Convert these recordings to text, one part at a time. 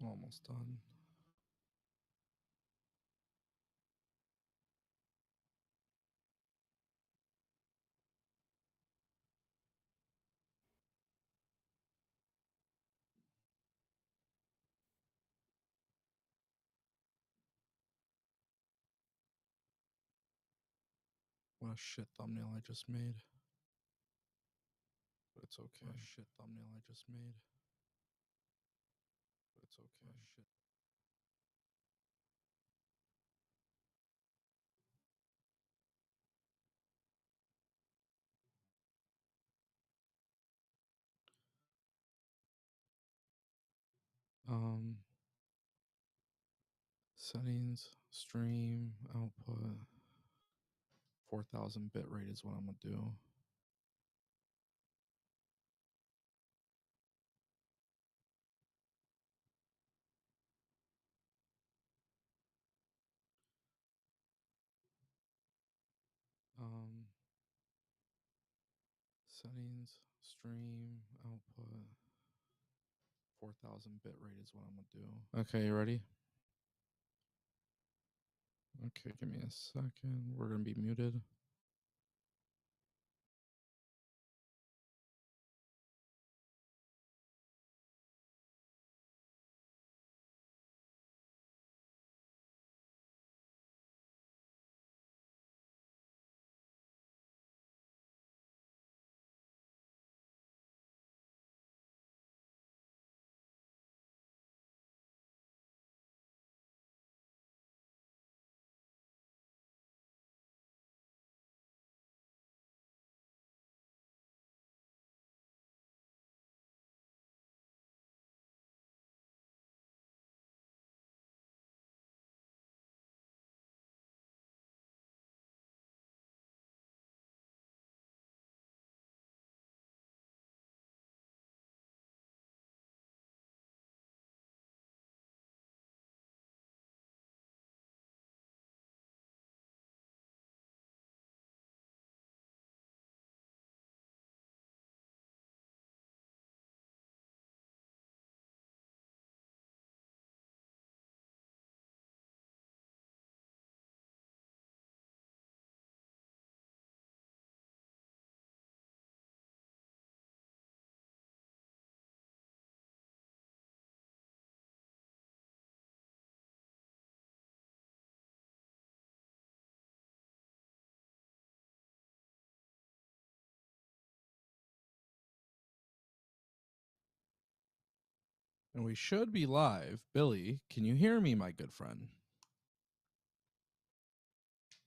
almost done. What a shit thumbnail I just made. But it's okay. What a shit thumbnail I just made. But it's okay. Shit. Settings, stream, output, 4000 bit rate is what I'm gonna do. Settings, stream, output, 4000 bit rate is what I'm gonna do. Okay, you ready? Okay, give me a second. We're gonna be muted. And we should be live. Billy, can you hear me, my good friend?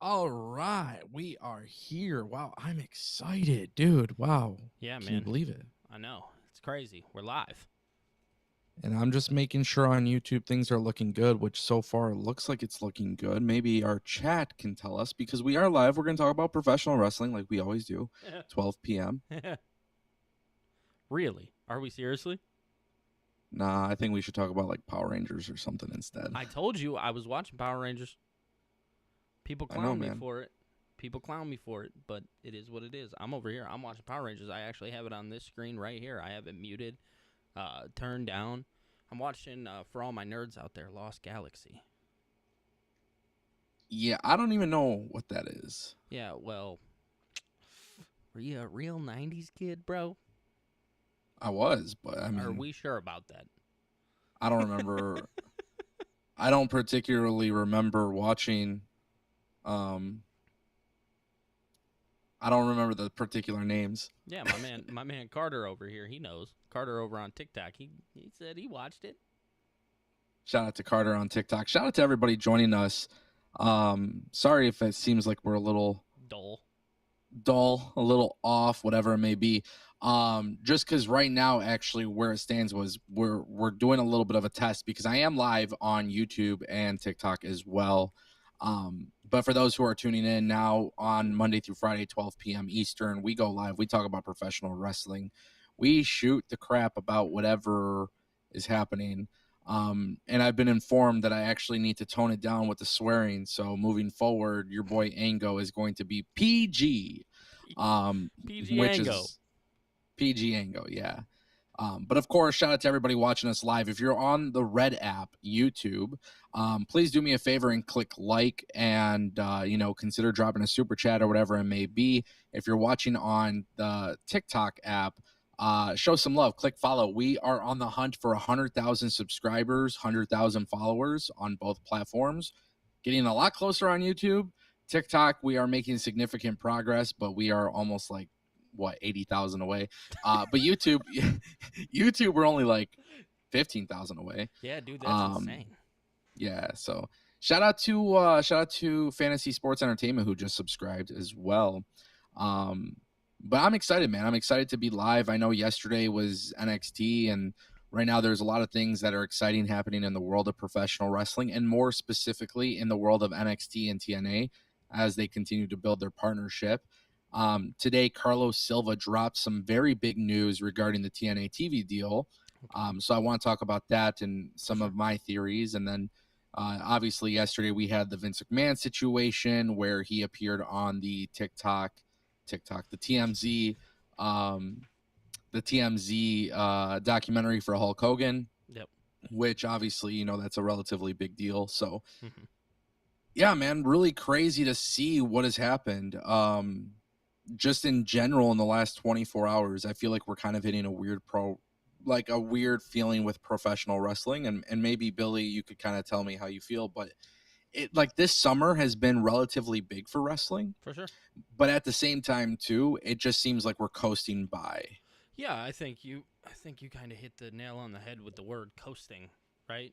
All right, we are here. Wow, I'm excited, dude. Wow. Yeah, man. Can you believe it? I know. It's crazy. We're live. And I'm just making sure on YouTube things are looking good, which so far looks like it's looking good. Maybe our chat can tell us because we are live. We're going to talk about professional wrestling like we always do, 12 p.m. Really? Are we seriously? Nah, I think we should talk about like Power Rangers or something instead. I told you I was watching Power Rangers. People clown me for it. People clown me for it, but it is what it is. I'm over here. I'm watching Power Rangers. I actually have it on this screen right here. I have it muted, turned down. I'm watching, for all my nerds out there, Lost Galaxy. Yeah, I don't even know what that is. Yeah, well, were you a real 90s kid, bro? I was, but I mean... Are we sure about that? I don't remember... I don't particularly remember watching... I don't remember the particular names. Yeah, my man Carter over here, he knows. Carter over on TikTok, he said he watched it. Shout out to Carter on TikTok. Shout out to everybody joining us. Sorry if it seems like we're a little dull, a little off, whatever it may be. Just because right now, actually, where it stands was we're doing a little bit of a test because I am live on YouTube and TikTok as well. But for those who are tuning in now on Monday through Friday, 12 p.m. Eastern, we go live. We talk about professional wrestling. We shoot the crap about whatever is happening. And I've been informed that I actually need to tone it down with the swearing. So moving forward, your boy Ango is going to be PG. PG which Ango. is PG Ango, yeah. But of course, shout out to everybody watching us live. If you're on the Red app, YouTube, please do me a favor and click like and, consider dropping a super chat or whatever it may be. If you're watching on the TikTok app, show some love. Click follow. We are on the hunt for 100,000 subscribers, 100,000 followers on both platforms. Getting a lot closer on YouTube. TikTok, we are making significant progress, but we are almost like 80,000 away. But YouTube, we're only like 15,000 away. Yeah, dude, that's insane. Yeah, so shout out to Fantasy Sports Entertainment who just subscribed as well. But I'm excited, man. I'm excited to be live. I know yesterday was NXT, and right now there's a lot of things that are exciting happening in the world of professional wrestling, and more specifically in the world of NXT and TNA as they continue to build their partnership. Today, Carlos Silva dropped some very big news regarding the TNA TV deal. So I want to talk about that and some of my theories. And then obviously yesterday we had the Vince McMahon situation where he appeared on the the TMZ documentary for Hulk Hogan. Yep. Which obviously, that's a relatively big deal. So yeah, man, really crazy to see what has happened. Just in general in the last 24 hours, I feel like we're kind of hitting a weird feeling with professional wrestling. And maybe Billy, you could kind of tell me how you feel, but this summer has been relatively big for wrestling. For sure. But at the same time too, it just seems like we're coasting by. Yeah, I think you kind of hit the nail on the head with the word coasting, right?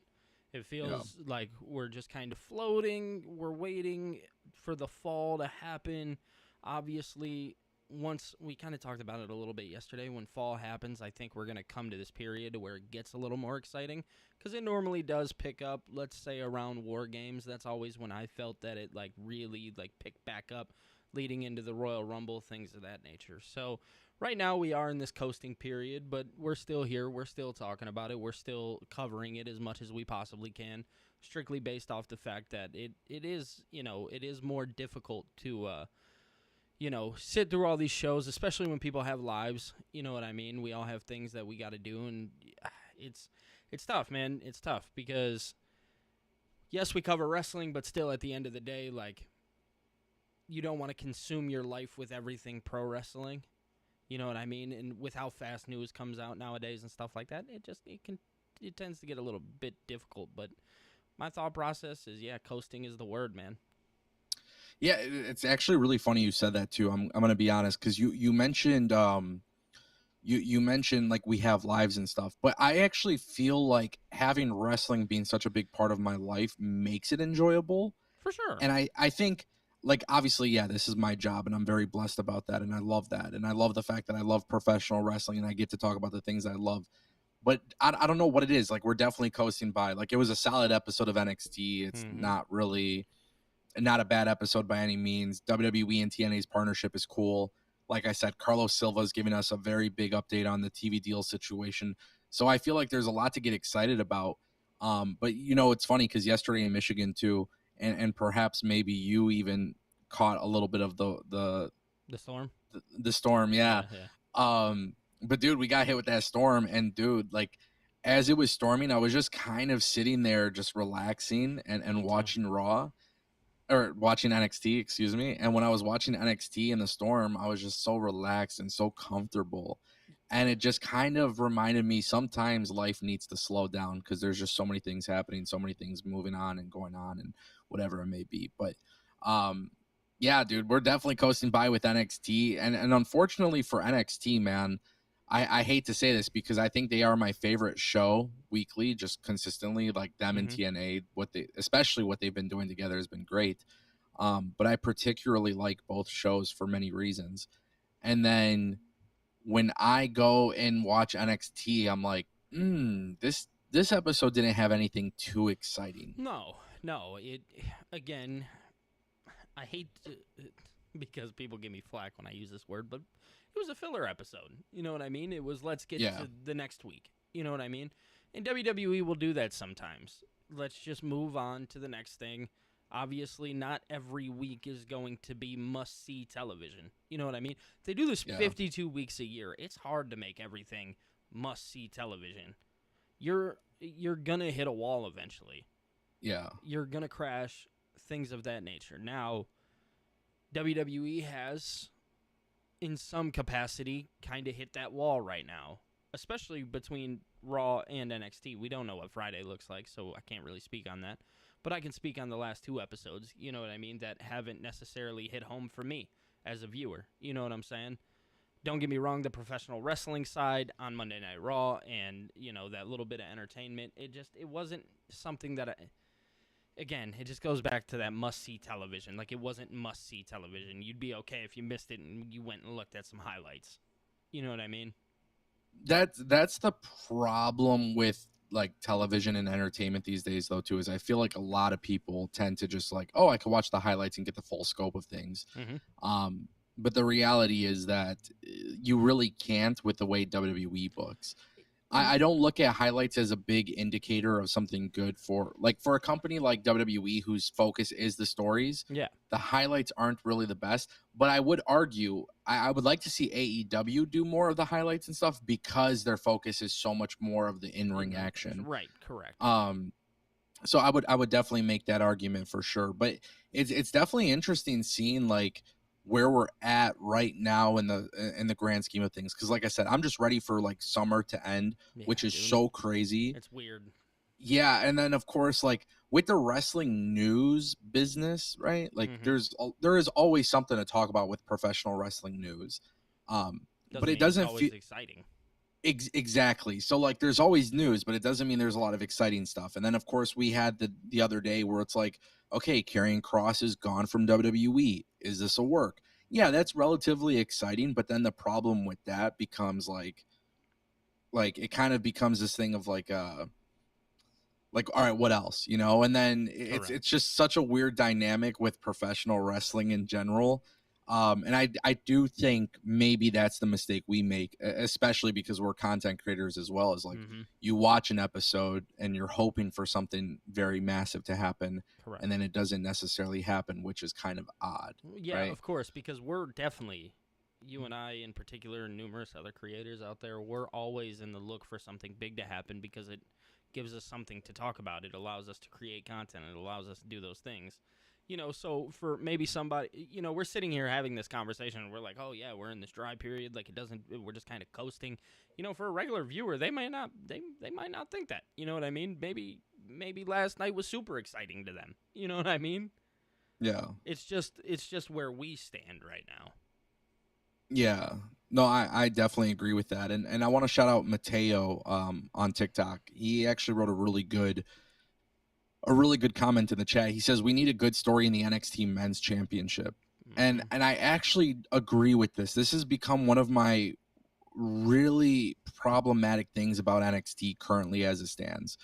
It feels like we're just kind of floating. We're waiting for the fall to happen. Obviously, once we kind of talked about it a little bit yesterday, when fall happens, I think we're going to come to this period where it gets a little more exciting because it normally does pick up, let's say, around War Games. That's always when I felt that it really picked back up leading into the Royal Rumble, things of that nature. So right now we are in this coasting period, but we're still here. We're still talking about it. We're still covering it as much as we possibly can, strictly based off the fact that it is more difficult to sit through all these shows, especially when people have lives. You know what I mean? We all have things that we got to do, and it's tough, man. It's tough because, yes, we cover wrestling, but still at the end of the day, you don't want to consume your life with everything pro wrestling. You know what I mean? And with how fast news comes out nowadays and stuff like that, it tends to get a little bit difficult. But my thought process is, coasting is the word, man. Yeah, it's actually really funny you said that too. I'm going to be honest, because you mentioned you mentioned we have lives and stuff, but I actually feel like having wrestling being such a big part of my life makes it enjoyable. For sure. And I think obviously, this is my job and I'm very blessed about that. And I love that. And I love the fact that I love professional wrestling and I get to talk about the things I love. But I don't know what it is. We're definitely coasting by. It was a solid episode of NXT. It's not a bad episode by any means. WWE and TNA's partnership is cool. Like I said, Carlos Silva is giving us a very big update on the TV deal situation. So I feel like there's a lot to get excited about. But it's funny because yesterday in Michigan too, and perhaps maybe you even caught a little bit of the storm. The storm, yeah. But dude, we got hit with that storm, and dude, as it was storming, I was just kind of sitting there, just relaxing and watching Raw. Or watching NXT, excuse me. And when I was watching NXT in the storm, I was just so relaxed and so comfortable. And it just kind of reminded me sometimes life needs to slow down because there's just so many things happening, so many things moving on and going on and whatever it may be. But yeah, dude, we're definitely coasting by with NXT. And unfortunately for NXT, man, I hate to say this because I think they are my favorite show weekly, just consistently. Them and TNA, especially what they've been doing together has been great. But I particularly like both shows for many reasons. And then when I go and watch NXT, I'm like, this episode didn't have anything too exciting. No. It again, I hate to, because people give me flack when I use this word, but it was a filler episode. You know what I mean? It was let's get to the next week. You know what I mean? And WWE will do that sometimes. Let's just move on to the next thing. Obviously, not every week is going to be must-see television. You know what I mean? They do this 52 weeks a year. It's hard to make everything must-see television, you're going to hit a wall eventually. Yeah. You're going to crash, things of that nature. Now, WWE has, in some capacity, kind of hit that wall right now, especially between Raw and NXT. We don't know what Friday looks like, so I can't really speak on that. But I can speak on the last 2 episodes, you know what I mean, that haven't necessarily hit home for me as a viewer. You know what I'm saying? Don't get me wrong, the professional wrestling side on Monday Night Raw and, that little bit of entertainment, it wasn't something that again, it just goes back to that must-see television. Like, it wasn't must-see television. You'd be okay if you missed it and you went and looked at some highlights. You know what I mean? That's the problem with, like, television and entertainment these days, though, too, is I feel like a lot of people tend to just like, oh, I can watch the highlights and get the full scope of things. Mm-hmm. But the reality is that you really can't with the way WWE books. I don't look at highlights as a big indicator of something good for a company like WWE, whose focus is the stories. Yeah. The highlights aren't really the best, but I would argue I would like to see AEW do more of the highlights and stuff because their focus is so much more of the in-ring action. Right. Correct. So I would definitely make that argument for sure, but it's definitely interesting seeing like where we're at right now in the grand scheme of things, because like I said, I'm just ready for like summer to end, which is so crazy. It's weird. Yeah, and then of course, like with the wrestling news business, right, like there is always something to talk about with professional wrestling news, but it doesn't feel exciting. Exactly. So like there's always news, but it doesn't mean there's a lot of exciting stuff. And then of course we had the other day where it's like, okay, Karrion Kross is gone from WWE. Is this a work? Yeah, that's relatively exciting, but then the problem with that becomes like it kind of becomes this thing of like all right, what else? And then it's just such a weird dynamic with professional wrestling in general. And I do think maybe that's the mistake we make, especially because we're content creators as well, as like you watch an episode and you're hoping for something very massive to happen. Correct. And then it doesn't necessarily happen, which is kind of odd. Yeah, right? Of course, because we're definitely, you and I in particular, and numerous other creators out there, we're always in the look for something big to happen because it gives us something to talk about. It allows us to create content. It allows us to do those things. So for maybe somebody, we're sitting here having this conversation and we're like, oh yeah, we're in this dry period. Like we're just kind of coasting. For a regular viewer, they might not think that. You know what I mean? Maybe last night was super exciting to them. You know what I mean? Yeah. It's just where we stand right now. Yeah. No, I definitely agree with that. And I want to shout out Mateo on TikTok. He actually wrote a really good comment in the chat. He says, we need a good story in the NXT Men's Championship. And I actually agree with this. This has become one of my really problematic things about NXT currently as it stands.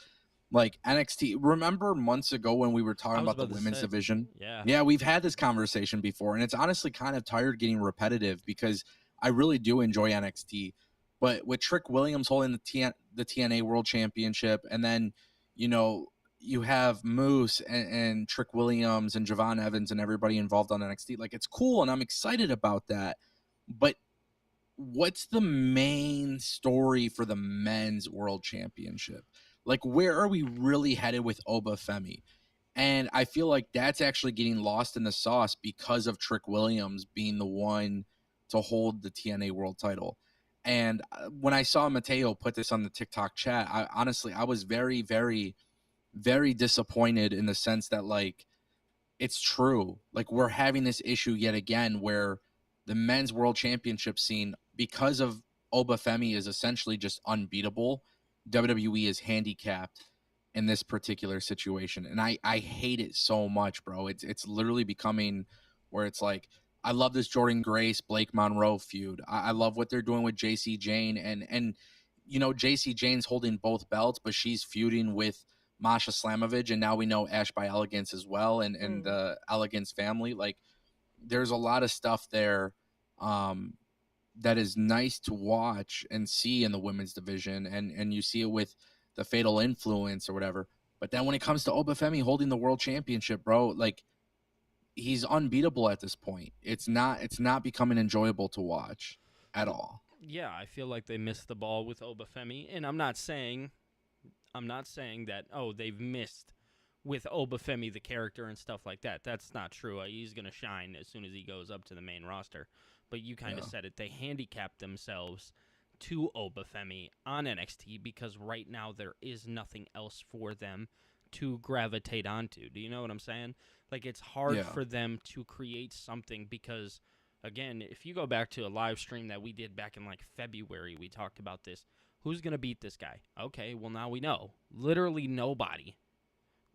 Like NXT, remember months ago when we were talking about the women's division? Yeah, we've had this conversation before, and it's honestly kind of tired getting repetitive because I really do enjoy NXT. But with Trick Williams holding the TNA World Championship, and then, you have Moose and Trick Williams and Javon Evans and everybody involved on NXT. Like, it's cool, and I'm excited about that. But what's the main story for the men's world championship? Like, where are we really headed with Obafemi? And I feel like that's actually getting lost in the sauce because of Trick Williams being the one to hold the TNA world title. And when I saw Mateo put this on the TikTok chat, I was very, very, very disappointed in the sense that, like, it's true. Like, we're having this issue yet again where the men's world championship scene, because of Obafemi, is essentially just unbeatable. WWE is handicapped in this particular situation. And I hate it so much, bro. It's literally becoming where it's like, I love this Jordan Grace, Blake Monroe feud. I love what they're doing with JC Jane. And JC Jane's holding both belts, but she's feuding with Masha Slamovich, and now we know Ash by Elegance as well, and the Elegance family. Like, there's a lot of stuff there that is nice to watch and see in the women's division, and you see it with the Fatal Influence or whatever. But then when it comes to Obafemi holding the world championship, bro, like, he's unbeatable at this point. It's not becoming enjoyable to watch at all. Yeah, I feel like they missed the ball with Obafemi, and I'm not saying that they've missed with Obafemi the character and stuff like that. That's not true. He's going to shine as soon as he goes up to the main roster. But you kind of said it. They handicapped themselves to Obafemi on NXT because right now there is nothing else for them to gravitate onto. Do you know what I'm saying? Like, it's hard for them to create something because, again, if you go back to a live stream that we did back in like February, we talked about this. Who's going to beat this guy? Okay, well, now we know. Literally nobody.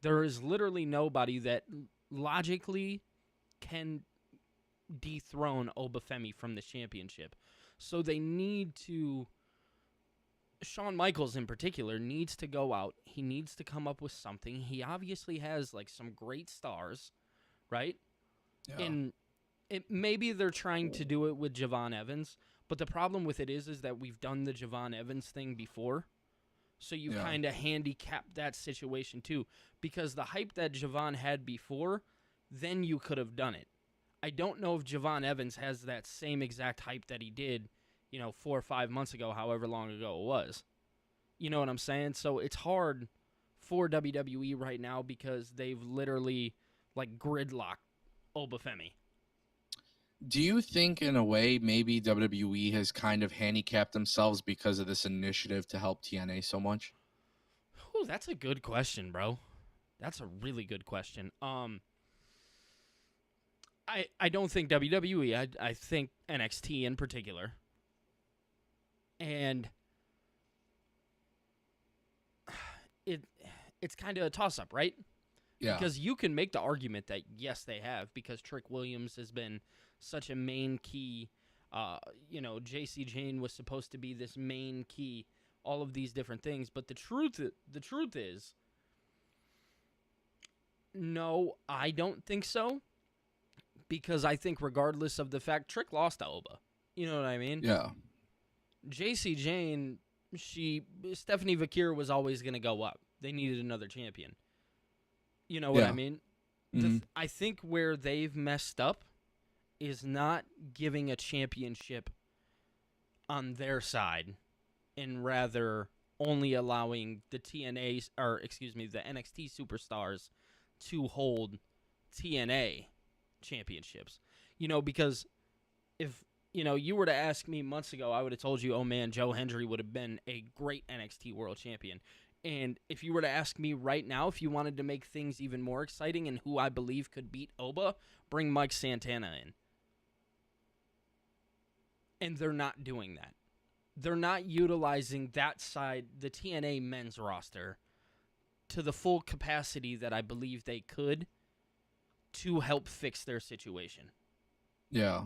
There is literally nobody that logically can dethrone Obafemi from the championship. So they need to... Shawn Michaels in particular needs to go out. He needs to come up with something. He obviously has like some great stars, right? Yeah. And maybe they're trying to do it with Javon Evans, but the problem with it is that we've done the Javon Evans thing before. So you kind of handicap that situation too. Because the hype that Javon had before, then you could have done it. I don't know if Javon Evans has that same exact hype that he did, 4 or 5 months ago, however long ago it was. You know what I'm saying? So it's hard for WWE right now because they've literally like gridlocked Obafemi. Do you think, in a way, maybe WWE has kind of handicapped themselves because of this initiative to help TNA so much? Ooh, that's a good question, bro. That's a really good question. I don't think WWE. I think NXT in particular. And it's kind of a toss-up, right? Yeah. Because you can make the argument that, yes, they have, because Trick Williams has been such a main key. JC Jane was supposed to be this main key, all of these different things. But the truth is, no, I don't think so. Because I think regardless of the fact, Trick lost to Oba. You know what I mean? Yeah. JC Jane, Stephanie Vakir was always going to go up. They needed another champion. You know what I mean? Mm-hmm. I think where they've messed up is not giving a championship on their side and rather only allowing the the NXT superstars to hold TNA championships. Because if you were to ask me months ago, I would have told you, oh man, Joe Hendry would have been a great NXT world champion. And if you were to ask me right now, if you wanted to make things even more exciting and who I believe could beat Oba, bring Mike Santana in. And they're not doing that. They're not utilizing that side, the TNA men's roster, to the full capacity that I believe they could to help fix their situation. Yeah.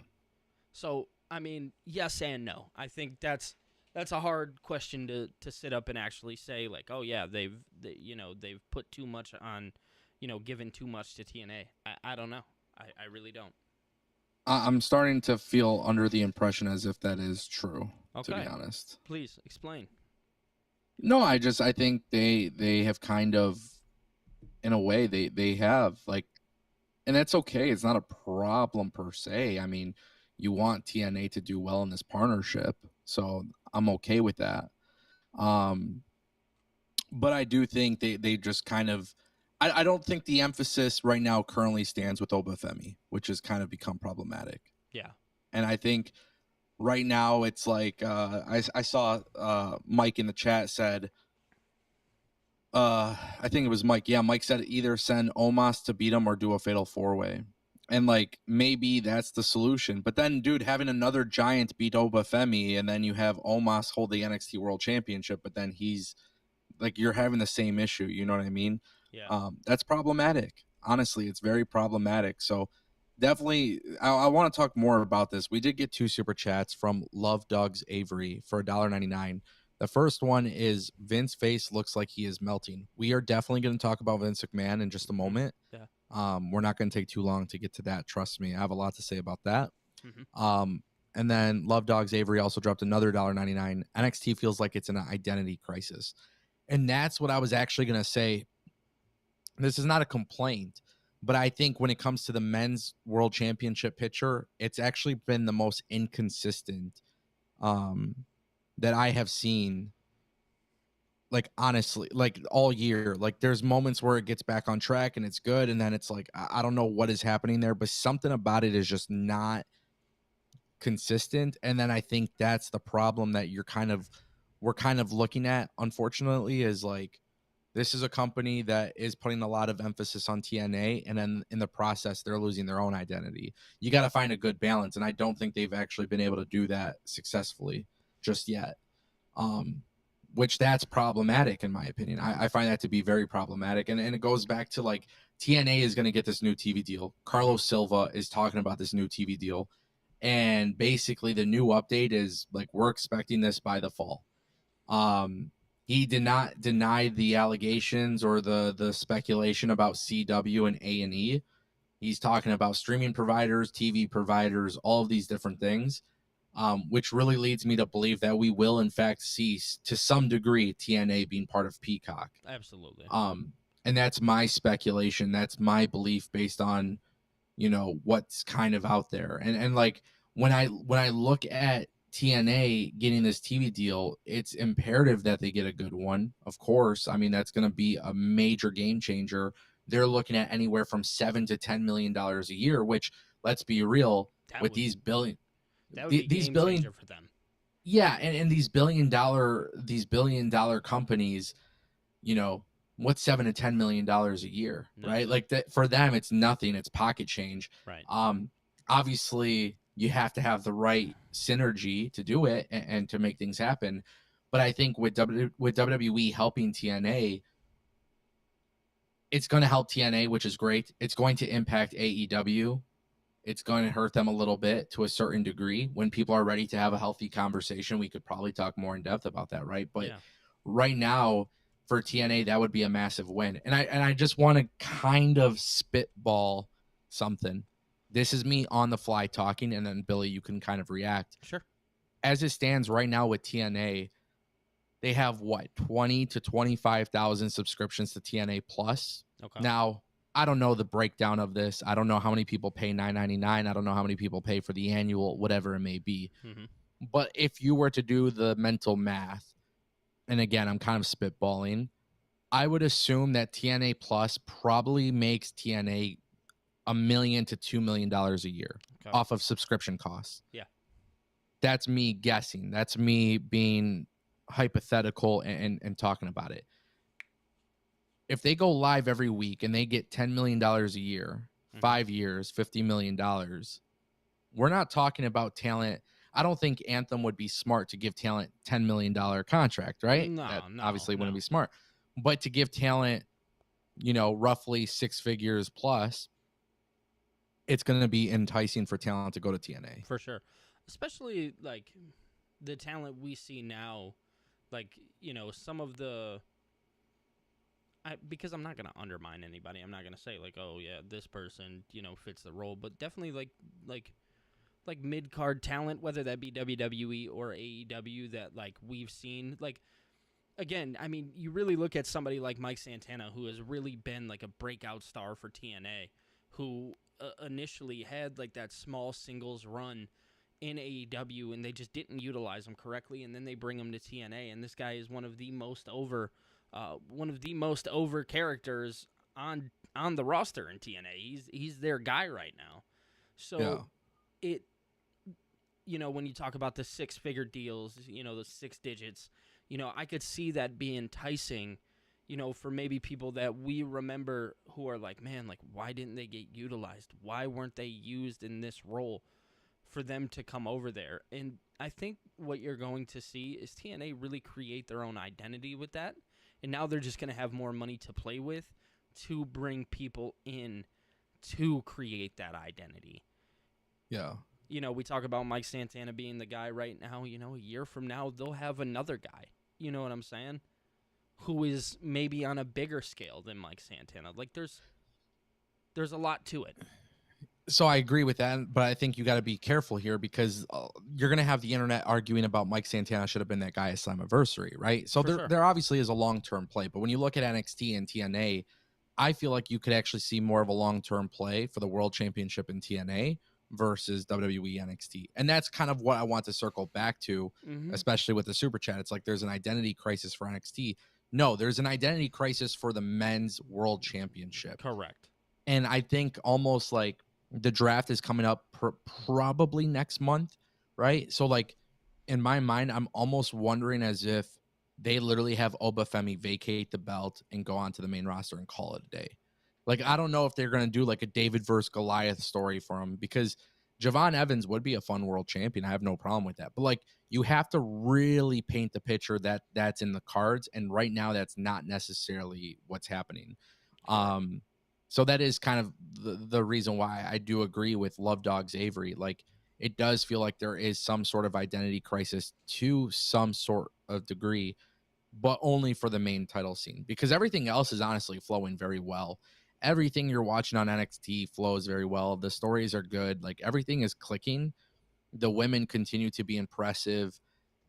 So, I mean, yes and no. I think that's a hard question to sit up and actually say, like, oh yeah, they've put too much on, given too much to TNA. I don't know. I really don't. I'm starting to feel under the impression as if that is true. Okay. To be honest. Please explain. No, I think they have kind of, in a way, they have, like, and that's okay. It's not a problem per se. I mean, you want TNA to do well in this partnership, so I'm okay with that. But I do think they just kind of, I don't think the emphasis right now currently stands with Obafemi, which has kind of become problematic. Yeah. And I think right now it's like, I saw Mike in the chat said, I think it was Mike. Yeah, Mike said either send Omos to beat him or do a fatal 4-way. And, like, maybe that's the solution. But then, dude, having another giant beat Obafemi and then you have Omos hold the NXT World Championship, but then he's, like, you're having the same issue. You know what I mean? Yeah. That's problematic. Honestly, it's very problematic. So definitely, I want to talk more about this. We did get 2 super chats from Love Dogs Avery for $1.99. The first one is Vince's face looks like he is melting. We are definitely going to talk about Vince McMahon in just a moment. Yeah. We're not going to take too long to get to that. Trust me. I have a lot to say about that. Mm-hmm. And then Love Dogs Avery also dropped another $1.99. NXT feels like it's an identity crisis. And that's what I was actually going to say. This is not a complaint, but I think when it comes to the men's world championship picture, it's actually been the most inconsistent that I have seen, like, honestly, like, all year. Like, there's moments where it gets back on track and it's good, and then it's like, I don't know what is happening there, but something about it is just not consistent. And then I think that's the problem that we're kind of looking at, unfortunately, is like, this is a company that is putting a lot of emphasis on TNA, and then in the process, they're losing their own identity. You got to find a good balance, and I don't think they've actually been able to do that successfully just yet. Which that's problematic in my opinion. I find that to be very problematic, and it goes back to, like, TNA is going to get this new TV deal. Carlos Silva is talking about this new TV deal, and basically the new update is like, we're expecting this by the fall. He did not deny the allegations or the speculation about CW and A&E. He's talking about streaming providers, TV providers, all of these different things, which really leads me to believe that we will, in fact, see, to some degree, TNA being part of Peacock. Absolutely. And that's my speculation. That's my belief based on, what's kind of out there. And like, when I look at TNA getting this TV deal, it's imperative that they get a good one. Of course, I mean, that's going to be a major game changer. They're looking at anywhere from $7 to $10 million a year, which, let's be real, that with would, these billion, that would be these game billion changer for them. Yeah, and these billion dollar companies, what's $7 to $10 million a year, Nothing. right? Like, that for them, it's nothing. It's pocket change. Right. Obviously, you have to have the right synergy to do it and to make things happen. But I think with WWE helping TNA, it's going to help TNA, which is great. It's going to impact AEW. It's going to hurt them a little bit to a certain degree. When people are ready to have a healthy conversation, we could probably talk more in depth about that, right? But right now, for TNA, that would be a massive win. And I just want to kind of spitball something. This is me on the fly talking, and then Billy, you can kind of react. Sure. As it stands right now with TNA, they have 20 to 25,000 subscriptions to TNA Plus. Okay. Now, I don't know the breakdown of this. I don't know how many people pay $9.99. I don't know how many people pay for the annual, whatever it may be. Mm-hmm. But if you were to do the mental math, and again, I'm kind of spitballing, I would assume that TNA Plus probably makes TNA $1 million to $2 million a year off of subscription costs. Yeah. That's me guessing. That's me being hypothetical and talking about it. If they go live every week and they get $10 million a year, 5 years, $50 million, we're not talking about talent. I don't think Anthem would be smart to give talent $10 million contract, right? No, that obviously wouldn't be smart. But to give talent, roughly 6 figures plus, it's going to be enticing for talent to go to TNA. For sure. Especially, like, the talent we see now, like, some of the... because I'm not going to undermine anybody. I'm not going to say, like, oh, yeah, this person, fits the role. But definitely, like mid-card talent, whether that be WWE or AEW, that, like, we've seen. Like, again, I mean, you really look at somebody like Mike Santana, who has really been, like, a breakout star for TNA, who initially had, like, that small singles run in AEW, and they just didn't utilize him correctly, and then they bring him to TNA, and this guy is one of the most over characters on the roster in TNA. He's their guy right now. So when you talk about the 6-figure deals, the 6 digits, I could see that being enticing, for maybe people that we remember who are like, man, like, why didn't they get utilized? Why weren't they used in this role? For them to come over there. And I think what you're going to see is TNA really create their own identity with that. And now they're just going to have more money to play with to bring people in to create that identity. Yeah. We talk about Mike Santana being the guy right now. A year from now, they'll have another guy. You know what I'm saying? Who is maybe on a bigger scale than Mike Santana. Like, there's a lot to it. So I agree with that, but I think you got to be careful here because you're going to have the internet arguing about Mike Santana should have been that guy at Slammiversary, right? So there obviously is a long-term play, but when you look at NXT and TNA, I feel like you could actually see more of a long-term play for the World Championship in TNA versus WWE NXT. And that's kind of what I want to circle back to, especially with the super chat. It's like there's an identity crisis for NXT. No, there's an identity crisis for the men's world championship. Correct. And I think almost like the draft is coming up probably next month, right? So like in my mind, I'm almost wondering as if they literally have Obafemi vacate the belt and go on to the main roster and call it a day. Like, I don't know if they're going to do like a David versus Goliath story for him, because Javon Evans would be a fun world champion. I have no problem with that. But like, you have to really paint the picture that that's in the cards. And right now, that's not necessarily what's happening. So that is kind of the reason why I do agree with Love Dogs Avery. Like, it does feel like there is some sort of identity crisis to some sort of degree, but only for the main title scene, because everything else is honestly flowing very well. Everything you're watching on NXT flows very well. The stories are good. Like, everything is clicking. The women continue to be impressive.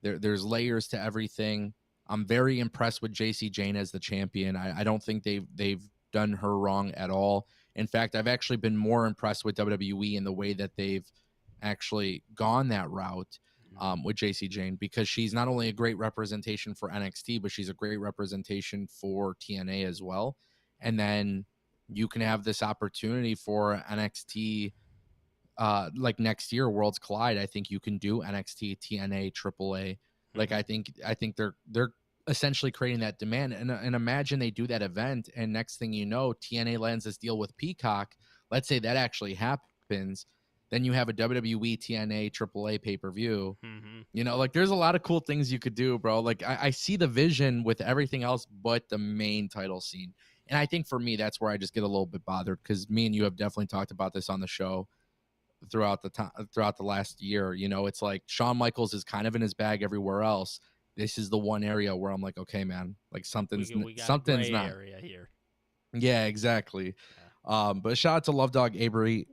There's layers to everything. I'm very impressed with JC Jane as the champion. I don't think they've done her wrong at all. In fact, I've actually been more impressed with WWE in the way that they've actually gone that route with JC Jane, because she's not only a great representation for NXT, but she's a great representation for TNA as well. And then you can have this opportunity for NXT like next year, Worlds Collide. I think you can do NXT, TNA, AAA. Like, I think they're essentially creating that demand. And imagine they do that event, and next thing you know, TNA lands this deal with Peacock. Let's say that actually happens. Then you have a WWE TNA AAA pay-per-view. You know, like, there's a lot of cool things you could do, bro. Like, I see the vision with everything else but the main title scene. And I think for me, that's where I just get a little bit bothered, because me and you have definitely talked about this on the show throughout the last year. You know, it's like Shawn Michaels is kind of in his bag everywhere else. This is the one area where I'm like, okay, man, like something's something's not area here. Yeah, exactly. Yeah. But shout out to Love Dog Avery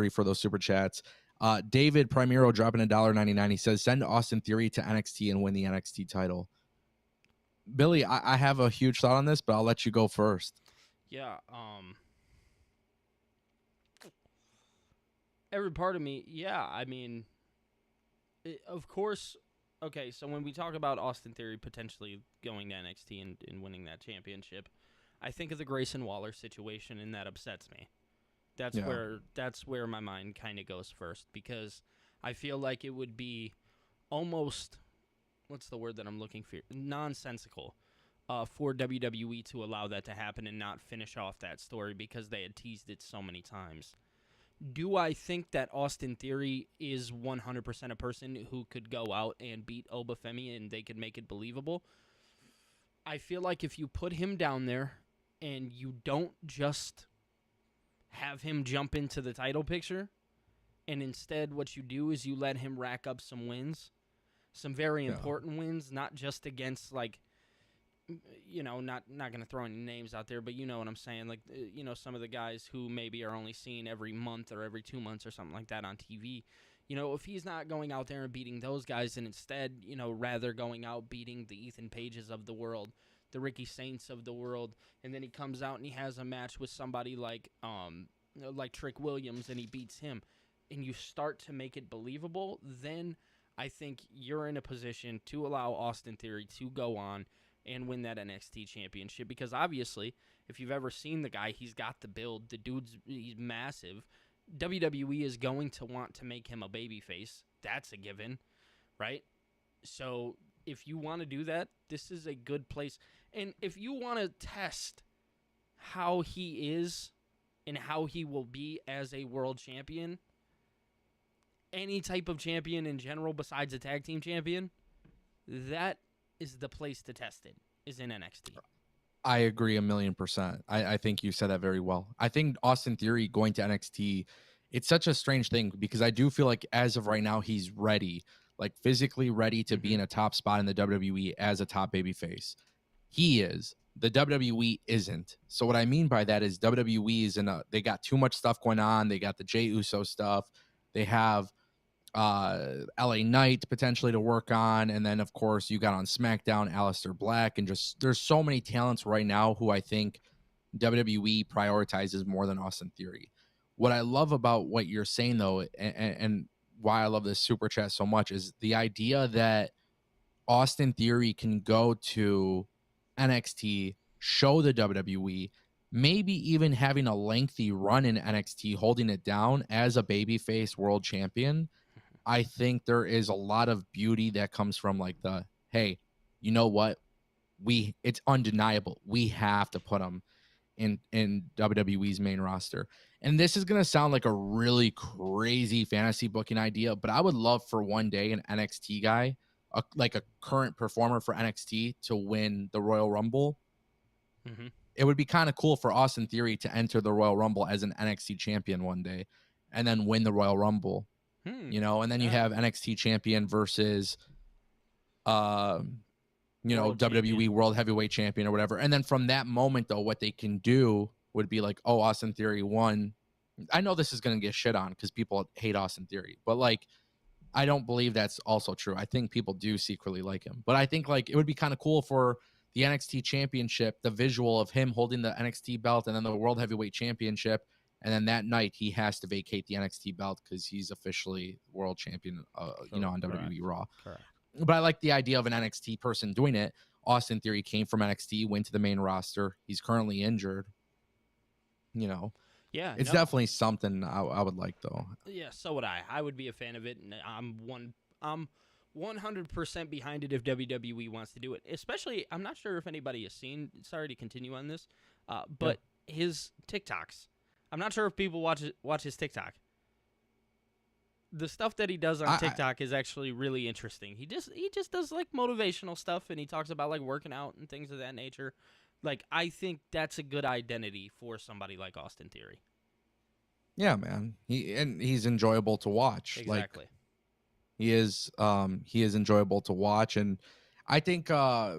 for those super chats. David Primero dropping $1.99. He says, send Austin Theory to NXT and win the NXT title. Billy, I have a huge thought on this, but I'll let you go first. Yeah. Every part of me, yeah. I mean, of course. Okay, so when we talk about Austin Theory potentially going to NXT and winning that championship, I think of the Grayson Waller situation, and that upsets me. That's where my mind kind of goes first, because I feel like it would be almost, what's the word that I'm looking for? Nonsensical for WWE to allow that to happen and not finish off that story, because they had teased it so many times. Do I think that Austin Theory is 100% a person who could go out and beat Obafemi and they could make it believable? I feel like if you put him down there and you don't just have him jump into the title picture, and instead what you do is you let him rack up some wins, some very important wins, not just against, like, you know, not going to throw any names out there, but you know what I'm saying, like, you know, some of the guys who maybe are only seen every month or every 2 months or something like that on TV. You know, if he's not going out there and beating those guys, and instead, you know, rather going out beating the Ethan Pages of the world, the Ricky Saints of the world, and then he comes out and he has a match with somebody like Trick Williams and he beats him, and you start to make it believable, then I think you're in a position to allow Austin Theory to go on and win that NXT championship. Because obviously, if you've ever seen the guy, he's got the build. He's massive. WWE is going to want to make him a babyface. That's a given, right? So if you want to do that, this is a good place. And if you want to test how he is and how he will be as a world champion, any type of champion in general besides a tag team champion, that is the place to test it, is in NXT. I agree 1,000,000%. I think you said that very well. I think Austin Theory going to NXT, it's such a strange thing, because I do feel like as of right now, he's ready, like physically ready to be in a top spot in the WWE as a top babyface. He is. The WWE isn't. So what I mean by that is WWE is they got too much stuff going on. They got the Jey Uso stuff. They have LA Knight potentially to work on, and then of course you got on SmackDown Aleister Black, and just there's so many talents right now who I think WWE prioritizes more than Austin Theory. what I love about what you're saying, though, and why I love this super chat so much, is the idea that Austin Theory can go to NXT, show the WWE, maybe even having a lengthy run in NXT, holding it down as a babyface world champion. I think there is a lot of beauty that comes from like the, hey, you know what? It's undeniable. We have to put him in WWE's main roster. And this is going to sound like a really crazy fantasy booking idea, but I would love for one day an NXT guy, like a current performer for NXT, to win the Royal Rumble. Mm-hmm. It would be kind of cool for Austin Theory to enter the Royal Rumble as an NXT champion one day and then win the Royal Rumble, you know, and then you have NXT champion versus World WWE champion. World Heavyweight Champion or whatever. And then from that moment, though, what they can do would be like, oh, Austin Theory won. I know this is going to get shit on because people hate Austin Theory, but like, I don't believe that's also true. I think people do secretly like him, but I think like it would be kind of cool for the NXT Championship, the visual of him holding the NXT belt and then the World Heavyweight Championship. And then that night he has to vacate the NXT belt because he's officially world champion, on WWE Raw. Correct. But I like the idea of an NXT person doing it. Austin Theory came from NXT, went to the main roster. He's currently injured. Yeah, it's definitely something I would like, though. Yeah, so would I. I would be a fan of it, and I'm 100% behind it if WWE wants to do it. Especially, I'm not sure if anybody has seen. Sorry to continue on this, but his TikToks. I'm not sure if people watch his TikTok. The stuff that he does on TikTok is actually really interesting. He just does like motivational stuff, and he talks about like working out and things of that nature. Like, I think that's a good identity for somebody like Austin Theory. Yeah, man. He's enjoyable to watch. Exactly. Like, he is enjoyable to watch, and I think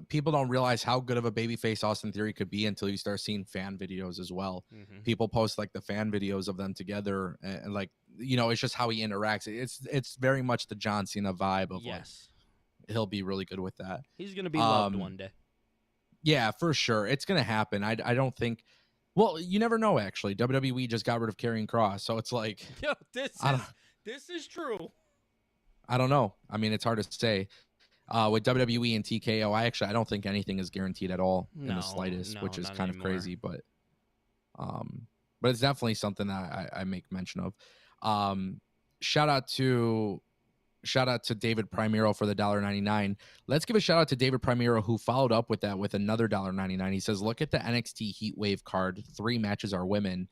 people don't realize how good of a babyface Austin Theory could be until you start seeing fan videos as well. Mm-hmm. People post like the fan videos of them together, and like, it's just how he interacts. It's very much the John Cena vibe of like, he'll be really good with that. He's gonna be loved one day. Yeah, for sure, it's gonna happen. I don't think. Well, you never know. Actually, WWE just got rid of Karrion Kross, so it's like, yo, this is true. I don't know. I mean, it's hard to say. With WWE and TKO, I don't think anything is guaranteed at all in the slightest, which is kind of crazy. But it's definitely something that I make mention of. Shout out to David Primero for the $1.99. Let's give a shout out to David Primero, who followed up with that with another $1.99. He says, look at the NXT Heatwave card. 3 matches are women,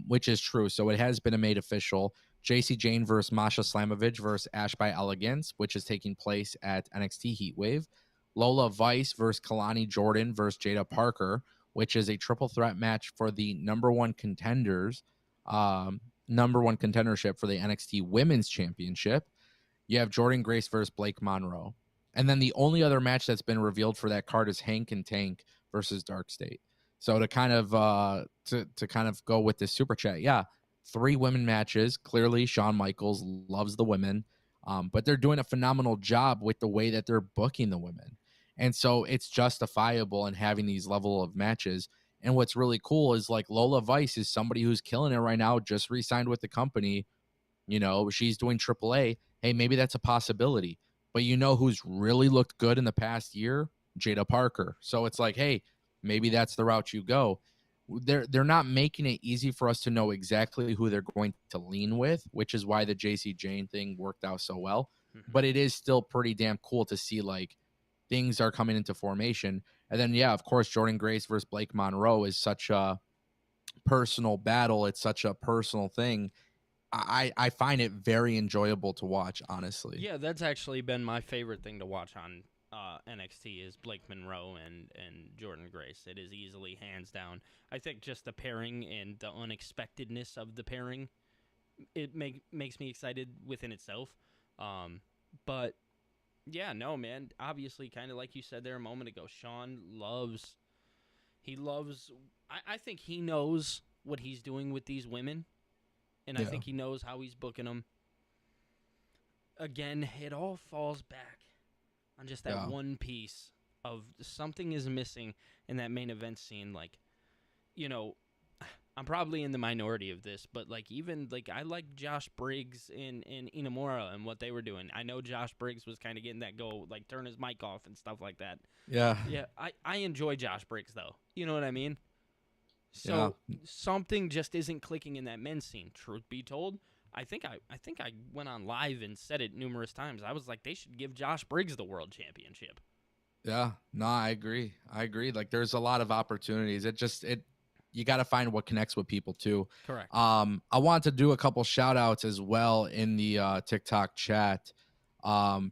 which is true. So it has been made official. JC Jane versus Masha Slamovich versus Ash by Elegance, which is taking place at NXT Heatwave. Lola Vice versus Kalani Jordan versus Jada Parker, which is a triple threat match for the number one contendership for the NXT Women's Championship. You have Jordan Grace versus Blake Monroe. And then the only other match that's been revealed for that card is Hank and Tank versus Dark State. So to kind of go with this super chat, 3 women matches. Clearly, Shawn Michaels loves the women, but they're doing a phenomenal job with the way that they're booking the women. And so it's justifiable in having these level of matches. And what's really cool is like Lola Vice is somebody who's killing it right now, just re-signed with the company. She's doing AAA. Hey, maybe that's a possibility. But who's really looked good in the past year? Jada Parker. So it's like, hey, maybe that's the route you go. They're not making it easy for us to know exactly who they're going to lean with, which is why the JC Jane thing worked out so well. Mm-hmm. But it is still pretty damn cool to see like things are coming into formation. And then, of course, Jordan Grace versus Blake Monroe is such a personal battle. It's such a personal thing. I find it very enjoyable to watch, honestly. Yeah, that's actually been my favorite thing to watch on NXT is Blake Monroe and Jordan Grace. It is easily hands down. I think just the pairing and the unexpectedness of the pairing, it makes me excited within itself. But yeah, no, man. Obviously, kind of like you said there a moment ago, Shawn loves. I think he knows what he's doing with these women. And I think he knows how he's booking them. Again, it all falls back on just that one piece of something is missing in that main event scene. Like, I'm probably in the minority of this, but like even like I like Josh Briggs and Inamura and what they were doing. I know Josh Briggs was kind of getting that go, like turn his mic off and stuff like that. Yeah. Yeah, I enjoy Josh Briggs though. You know what I mean? Yeah. So something just isn't clicking in that men's scene. Truth be told, I think I went on live and said it numerous times. I was like, they should give Josh Briggs the world championship. Yeah. No, I agree. Like there's a lot of opportunities. You got to find what connects with people too. Correct. I want to do a couple shout outs as well in the TikTok chat.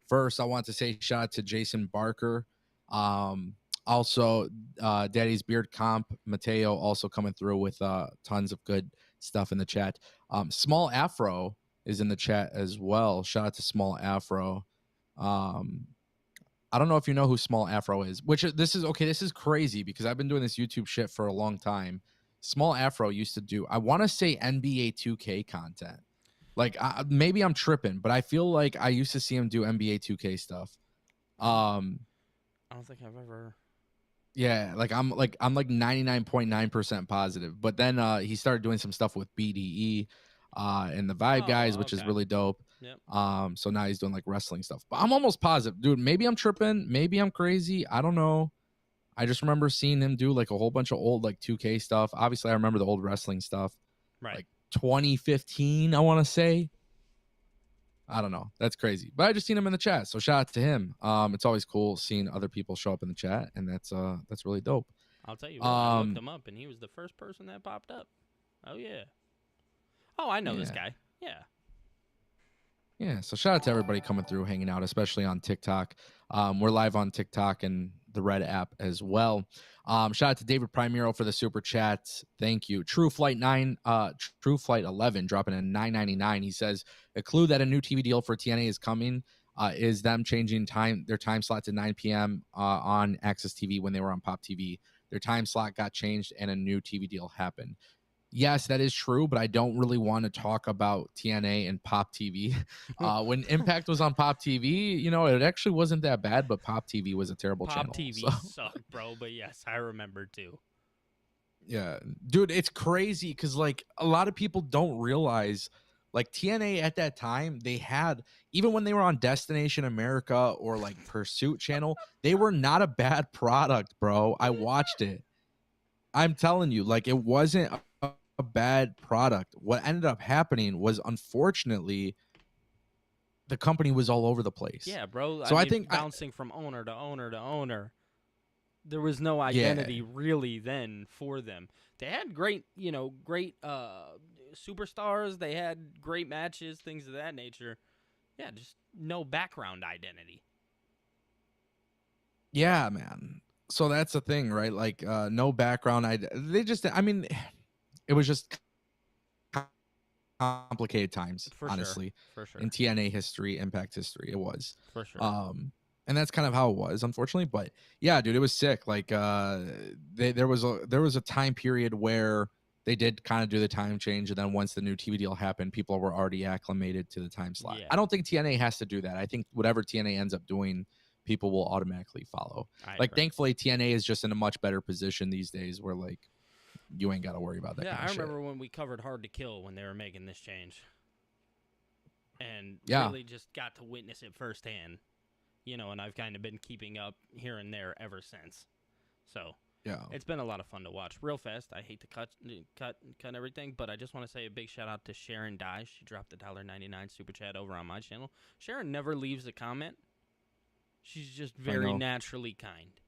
First, I want to say shout out to Jason Barker. Also, Daddy's Beard Comp, Mateo, also coming through with tons of good stuff in the chat. Small Afro is in the chat as well. Shout out to Small Afro. I don't know if you know who Small Afro is, this is crazy because I've been doing this YouTube shit for a long time. Small Afro used to do, I want to say NBA 2K content. Like maybe I'm tripping, but I feel like I used to see him do NBA 2K stuff. I don't think I've ever. Yeah, I'm 99.9% positive. But then he started doing some stuff with BDE and the Vibe guys, which is really dope. Yep. So now he's doing like wrestling stuff. But I'm almost positive, dude. Maybe I'm tripping. Maybe I'm crazy. I don't know. I just remember seeing him do like a whole bunch of old like 2K stuff. Obviously, I remember the old wrestling stuff. Right. Like 2015, I want to say. I don't know. That's crazy. But I just seen him in the chat. So shout out to him. It's always cool seeing other people show up in the chat, and that's really dope. I'll tell you what, I looked him up and he was the first person that popped up. Oh yeah. Oh, I know this guy. Yeah. Yeah, so shout out to everybody coming through, hanging out, especially on TikTok. We're live on TikTok and the Red app as well. Shout out to David Primero for the super chats. Thank you. True Flight 11 dropping in $9.99. He says a clue that a new TV deal for TNA is coming is them changing their time slot to 9 p.m. On Access TV when they were on Pop TV. Their time slot got changed and a new TV deal happened. Yes, that is true, but I don't really want to talk about TNA and Pop TV. When Impact was on Pop TV, it actually wasn't that bad, but Pop TV was a terrible channel. Pop TV sucked, bro, but yes, I remember too. Yeah, dude, it's crazy because like a lot of people don't realize like TNA at that time, they had, even when they were on Destination America or like Pursuit Channel, they were not a bad product, bro. I watched it. I'm telling you, like it wasn't a bad product. What ended up happening was, unfortunately, the company was all over the place. Yeah, bro. So I think bouncing from owner to owner to owner, there was no identity really then for them. They had great superstars. They had great matches, things of that nature. Yeah, just no background identity. Yeah, man. So that's the thing, right? Like no background. It was just complicated times, honestly. For sure. In TNA history, Impact history, it was. For sure. And that's kind of how it was, unfortunately. But yeah, dude, it was sick. Like there was a time period where they did kind of do the time change, and then once the new TV deal happened, people were already acclimated to the time slot. Yeah. I don't think TNA has to do that. I think whatever TNA ends up doing, people will automatically follow. Thankfully, TNA is just in a much better position these days where like you ain't got to worry about that. Yeah, kind of I remember shit. when we covered Hard to Kill when they were making this change, and yeah, really just got to witness it firsthand. And I've kind of been keeping up here and there ever since. So yeah, it's been a lot of fun to watch. Real fast, I hate to cut everything, but I just want to say a big shout out to Sharon Dye. She dropped a $1.99 super chat over on my channel. Sharon never leaves a comment. She's just very naturally kind.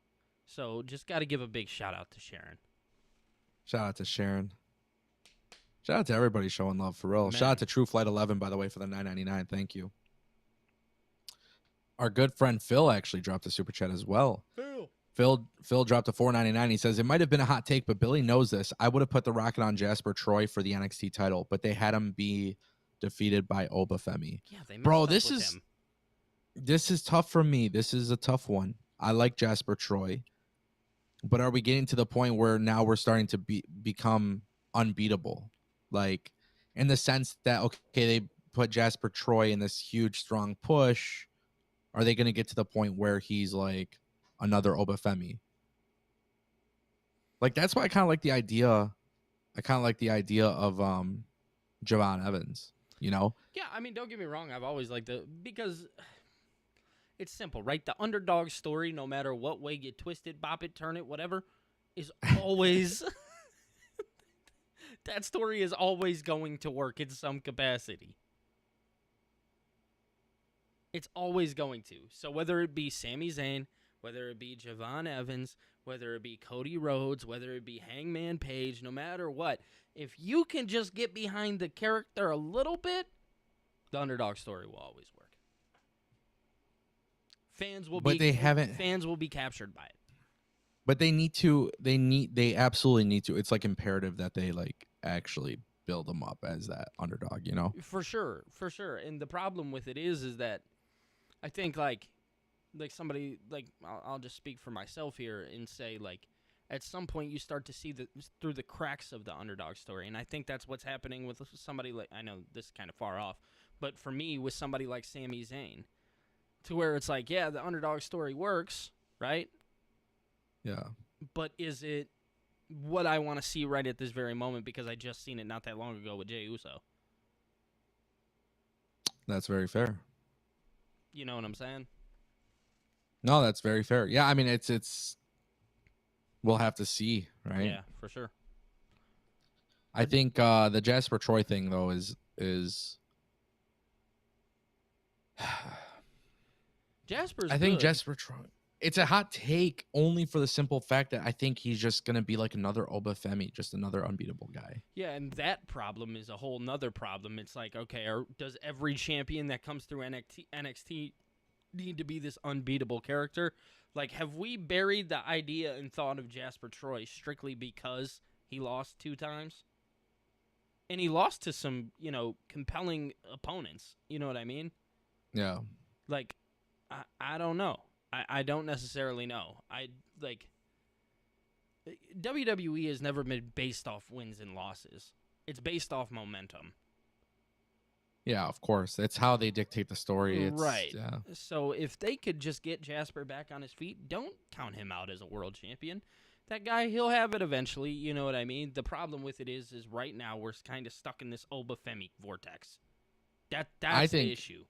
So just got to give a big shout out to Sharon. Shout out to Sharon. Shout out to everybody showing love, for real. Man. Shout out to True Flight 11, by the way, for the $9.99. Thank you. Our good friend Phil actually dropped a super chat as well. Phil dropped a $4.99. He says, it might have been a hot take, but Billy knows this. I would have put the rocket on Jasper Troy for the NXT title, but they had him be defeated by Obafemi. Yeah, they messed up with him. This is tough for me. This is a tough one. I like Jasper Troy. But are we getting to the point where now we're starting to become unbeatable? Like, in the sense that, okay, they put Jasper Troy in this huge, strong push. Are they going to get to the point where he's like another Obafemi? Like, that's why I kind of like the idea I kind of like the idea of Javon Evans, you know? Yeah, I mean, don't get me wrong. I've always liked because it's simple, right? The underdog story, no matter what way you twist it, bop it, turn it, whatever, is always that story is always going to work in some capacity. It's always going to. So whether it be Sami Zayn, whether it be Javon Evans, whether it be Cody Rhodes, whether it be Hangman Page, no matter what, if you can just get behind the character a little bit, the underdog story will always work. Fans will be captured by it. But they absolutely need to. It's like imperative that they like actually build them up as that underdog, you know? For sure. And the problem with it is that I think like somebody like I'll just speak for myself here and say like at some point you start to see through the cracks of the underdog story, and I think that's what's happening with somebody like, I know this is kind of far off, but for me with somebody like Sami Zayn, to where it's like, yeah, the underdog story works, right? Yeah. But is it what I want to see right at this very moment, because I just seen it not that long ago with Jey Uso? That's very fair. You know what I'm saying? No, that's very fair. Yeah, I mean, it's we'll have to see, right? Yeah, for sure. I think the Jasper Troy thing though is Jasper's I think good. Jasper Troy, it's a hot take only for the simple fact that I think he's just going to be like another Obafemi, just another unbeatable guy. Yeah, and that problem is a whole nother problem. It's like, okay, does every champion that comes through NXT need to be this unbeatable character? Like, have we buried the idea and thought of Jasper Troy strictly because he lost 2 times? And he lost to some, compelling opponents. You know what I mean? Yeah. Like, I don't know. I don't necessarily know. WWE has never been based off wins and losses. It's based off momentum. Yeah, of course. It's how they dictate the story. Right. Yeah. So if they could just get Jasper back on his feet, don't count him out as a world champion. That guy, he'll have it eventually. You know what I mean? The problem with it is right now we're kind of stuck in this Obafemi vortex. That's the issue.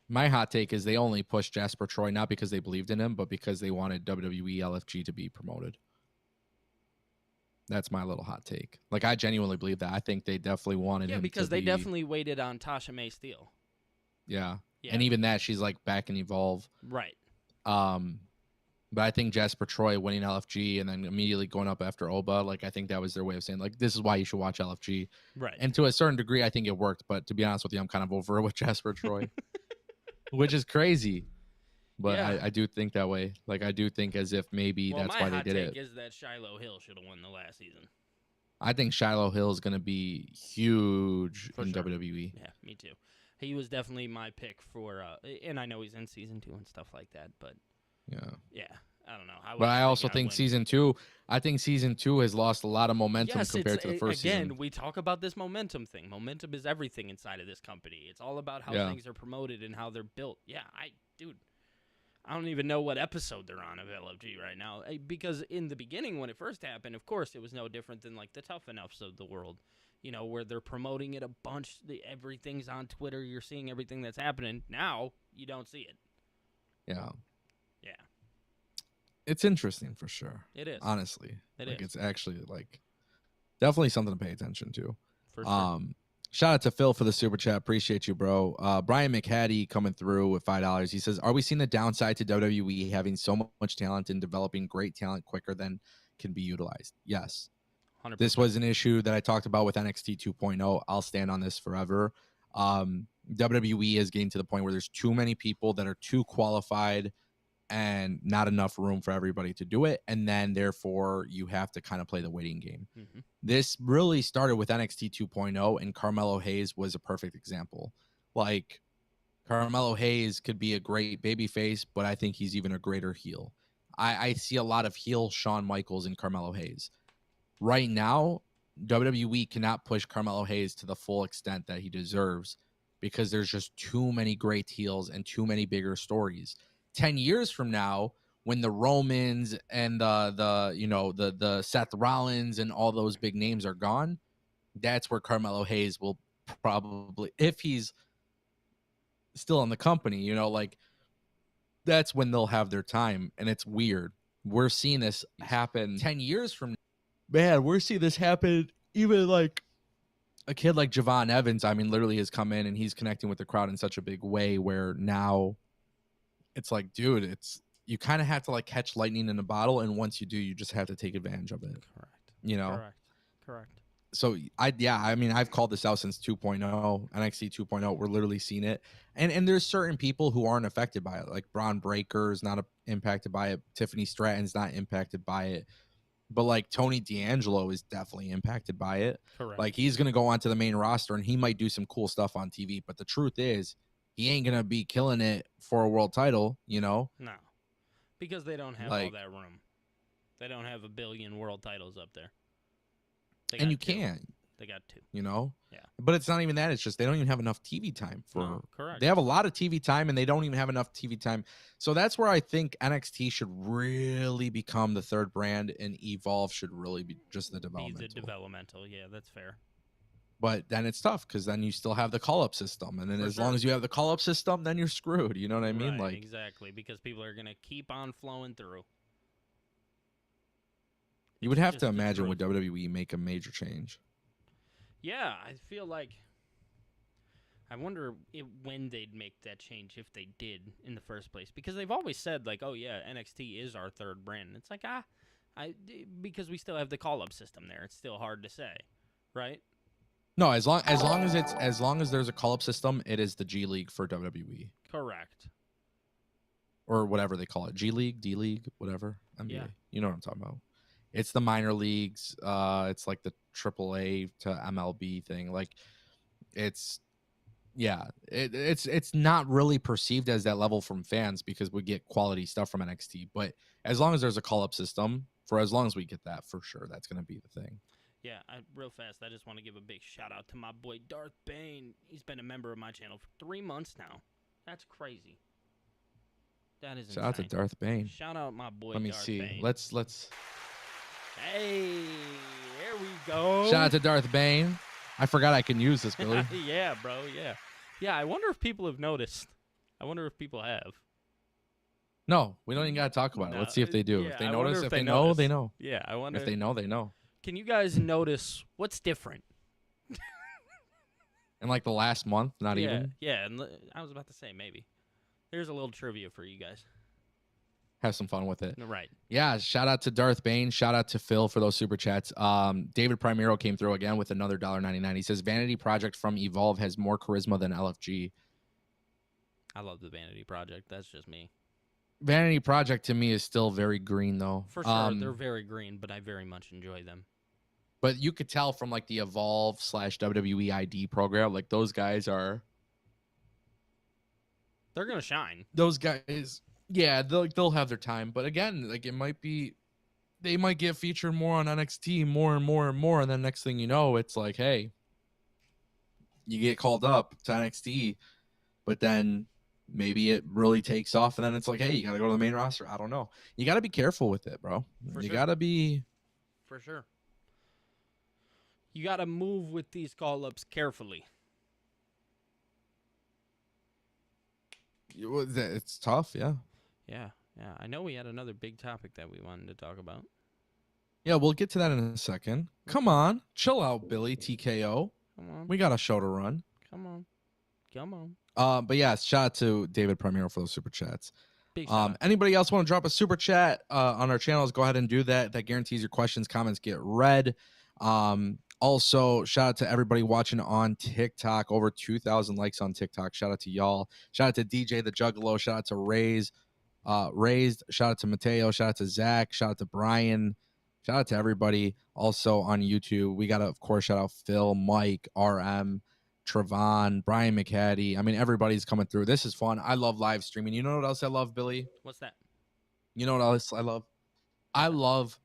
My hot take is they only pushed Jasper Troy not because they believed in him, but because they wanted WWE LFG to be promoted. That's my little hot take. Like, I genuinely believe that. I think they definitely wanted him to be... Yeah, because they definitely waited on Tasha May Steele. Yeah. And even that, she's like back in Evolve. Right. But I think Jasper Troy winning LFG and then immediately going up after Oba, like, I think that was their way of saying, like, this is why you should watch LFG. Right. And to a certain degree, I think it worked. But to be honest with you, I'm kind of over it with Jasper Troy. Which is crazy, but yeah. I do think that way. Like, I do think as if maybe that's why they did it. My hot take is that Shiloh Hill should have won the last season. I think Shiloh Hill is going to be huge in WWE. Yeah, me too. He was definitely my pick for, and I know he's in season 2 and stuff like that, but yeah, I don't know. But I also think season 2 has lost a lot of momentum compared to the first season. Again, we talk about this momentum thing. Momentum is everything inside of this company. It's all about how things are promoted and how they're built. Yeah, I don't even know what episode they're on of LFG right now. Because in the beginning, when it first happened, of course, it was no different than like the Tough Enoughs of the world, where they're promoting it a bunch. Everything's on Twitter. You're seeing everything that's happening. Now, you don't see it. Yeah. Yeah. It's interesting for sure. It is. Honestly. It is. It's actually like definitely something to pay attention to. For sure. Shout out to Phil for the super chat. Appreciate you, bro. Brian McHattie coming through with $5. He says, are we seeing the downside to WWE having so much talent and developing great talent quicker than can be utilized? Yes. 100%. This was an issue that I talked about with NXT 2.0. I'll stand on this forever. WWE is getting to the point where there's too many people that are too qualified and not enough room for everybody to do it. And then, therefore, you have to kind of play the waiting game. Mm-hmm. This really started with NXT 2.0, and Carmelo Hayes was a perfect example. Like, Carmelo Hayes could be a great babyface, but I think he's even a greater heel. I see a lot of heel Shawn Michaels in Carmelo Hayes. Right now, WWE cannot push Carmelo Hayes to the full extent that he deserves because there's just too many great heels and too many bigger stories. 10 years from now, when the Romans and the Seth Rollins and all those big names are gone, that's where Carmelo Hayes will probably, if he's still in the company, you know, like that's when they'll have their time. And it's weird. We're seeing this happen 10 years from now. Man, we're seeing this happen even like a kid like Javon Evans. I mean, literally has come in and he's connecting with the crowd in such a big way where now it's like, dude, it's, you kind of have to like catch lightning in a bottle. And once you do, you just have to take advantage of it. Correct. You know? Correct. So I mean, I've called this out since 2.0, NXT 2.0. We're literally seeing it. And there's certain people who aren't affected by it. Like Braun Breaker is not impacted by it. Tiffany Stratton's not impacted by it. But like Tony D'Angelo is definitely impacted by it. Correct. Like he's going to go onto the main roster and he might do some cool stuff on TV. But the truth is, he ain't going to be killing it for a world title, you know? No. Because they don't have all that room. They don't have a billion world titles up there. And you can't. They got 2. You know? Yeah. But it's not even that. It's just they don't even have enough TV time for. No, correct. They have a lot of TV time, and they don't even have enough TV time. So that's where I think NXT should really become the third brand, and Evolve should really be just the developmental. Be the developmental. Yeah, that's fair. But then it's tough because then you still have the call-up system, and then as long as you have the call-up system, then you're screwed. You know what I mean? Right, like exactly, because people are gonna keep on flowing through. You would have to imagine would WWE make a major change. Yeah, I feel like. I wonder when they'd make that change if they did in the first place, because they've always said like, "Oh yeah, NXT is our third brand." It's like because we still have the call-up system there. It's still hard to say, right? No, as long as there's a call-up system, it is the G League for WWE. Correct. Or whatever they call it, G League, D League, whatever. NBA. Yeah. You know what I'm talking about. It's the minor leagues. It's like the AAA to MLB thing. Like, it's not really perceived as that level from fans because we get quality stuff from NXT. But as long as there's a call-up system, for as long as we get that, for sure, that's going to be the thing. Yeah, real fast, I just want to give a big shout-out to my boy Darth Bane. He's been a member of my channel for 3 months now. That's crazy. That is insane. Shout out to Darth Bane. Shout out my boy Let me Darth see. Bane. Let's. Hey, there we go. Shout out to Darth Bane. I forgot I can use this, Billy. Yeah, bro, yeah. Yeah, I wonder if people have noticed. I wonder if people have. No, we don't even got to talk about it. Let's see if they do. Yeah, if they notice, if they know, they know. Yeah, I wonder. If they know, they know. Can you guys notice what's different? In like the last month, not even? Yeah, and I was about to say maybe. Here's a little trivia for you guys. Have some fun with it. Right. Yeah, shout out to Darth Bane. Shout out to Phil for those super chats. David Primero came through again with another $1.99. He says, Vanity Project from Evolve has more charisma than LFG. I love the Vanity Project. That's just me. Vanity Project to me is still very green, though. For sure, they're very green, but I very much enjoy them. But you could tell from like the Evolve / WWE ID program, like those guys are. They're gonna shine. Those guys, yeah, they'll have their time. But again, like they might get featured more on NXT more and more and more, and then next thing you know, it's like, hey, you get called up to NXT, but then maybe it really takes off, and then it's like, hey, you gotta go to the main roster. I don't know. You gotta be careful with it, bro. You gotta be. For sure. You gotta move with these call-ups carefully. It's tough, yeah. Yeah. I know we had another big topic that we wanted to talk about. Yeah, we'll get to that in a second. Come on. Chill out, Billy, TKO. Come on. We got a show to run. Come on. But yeah, shout out to David Primero for those super chats. Big shout out. Anybody else want to drop a super chat on our channels, go ahead and do that. That guarantees your questions, comments get read. Also, shout out to everybody watching on TikTok. Over 2,000 likes on TikTok. Shout out to y'all. Shout out to DJ the Juggalo. Shout out to Raised. Shout out to Mateo. Shout out to Zach. Shout out to Brian. Shout out to everybody. Also on YouTube, we got to, of course, shout out Phil, Mike, RM, Trevon, Brian McHattie. I mean, everybody's coming through. This is fun. I love live streaming. You know what else I love, Billy? What's that? You know what else I love? I love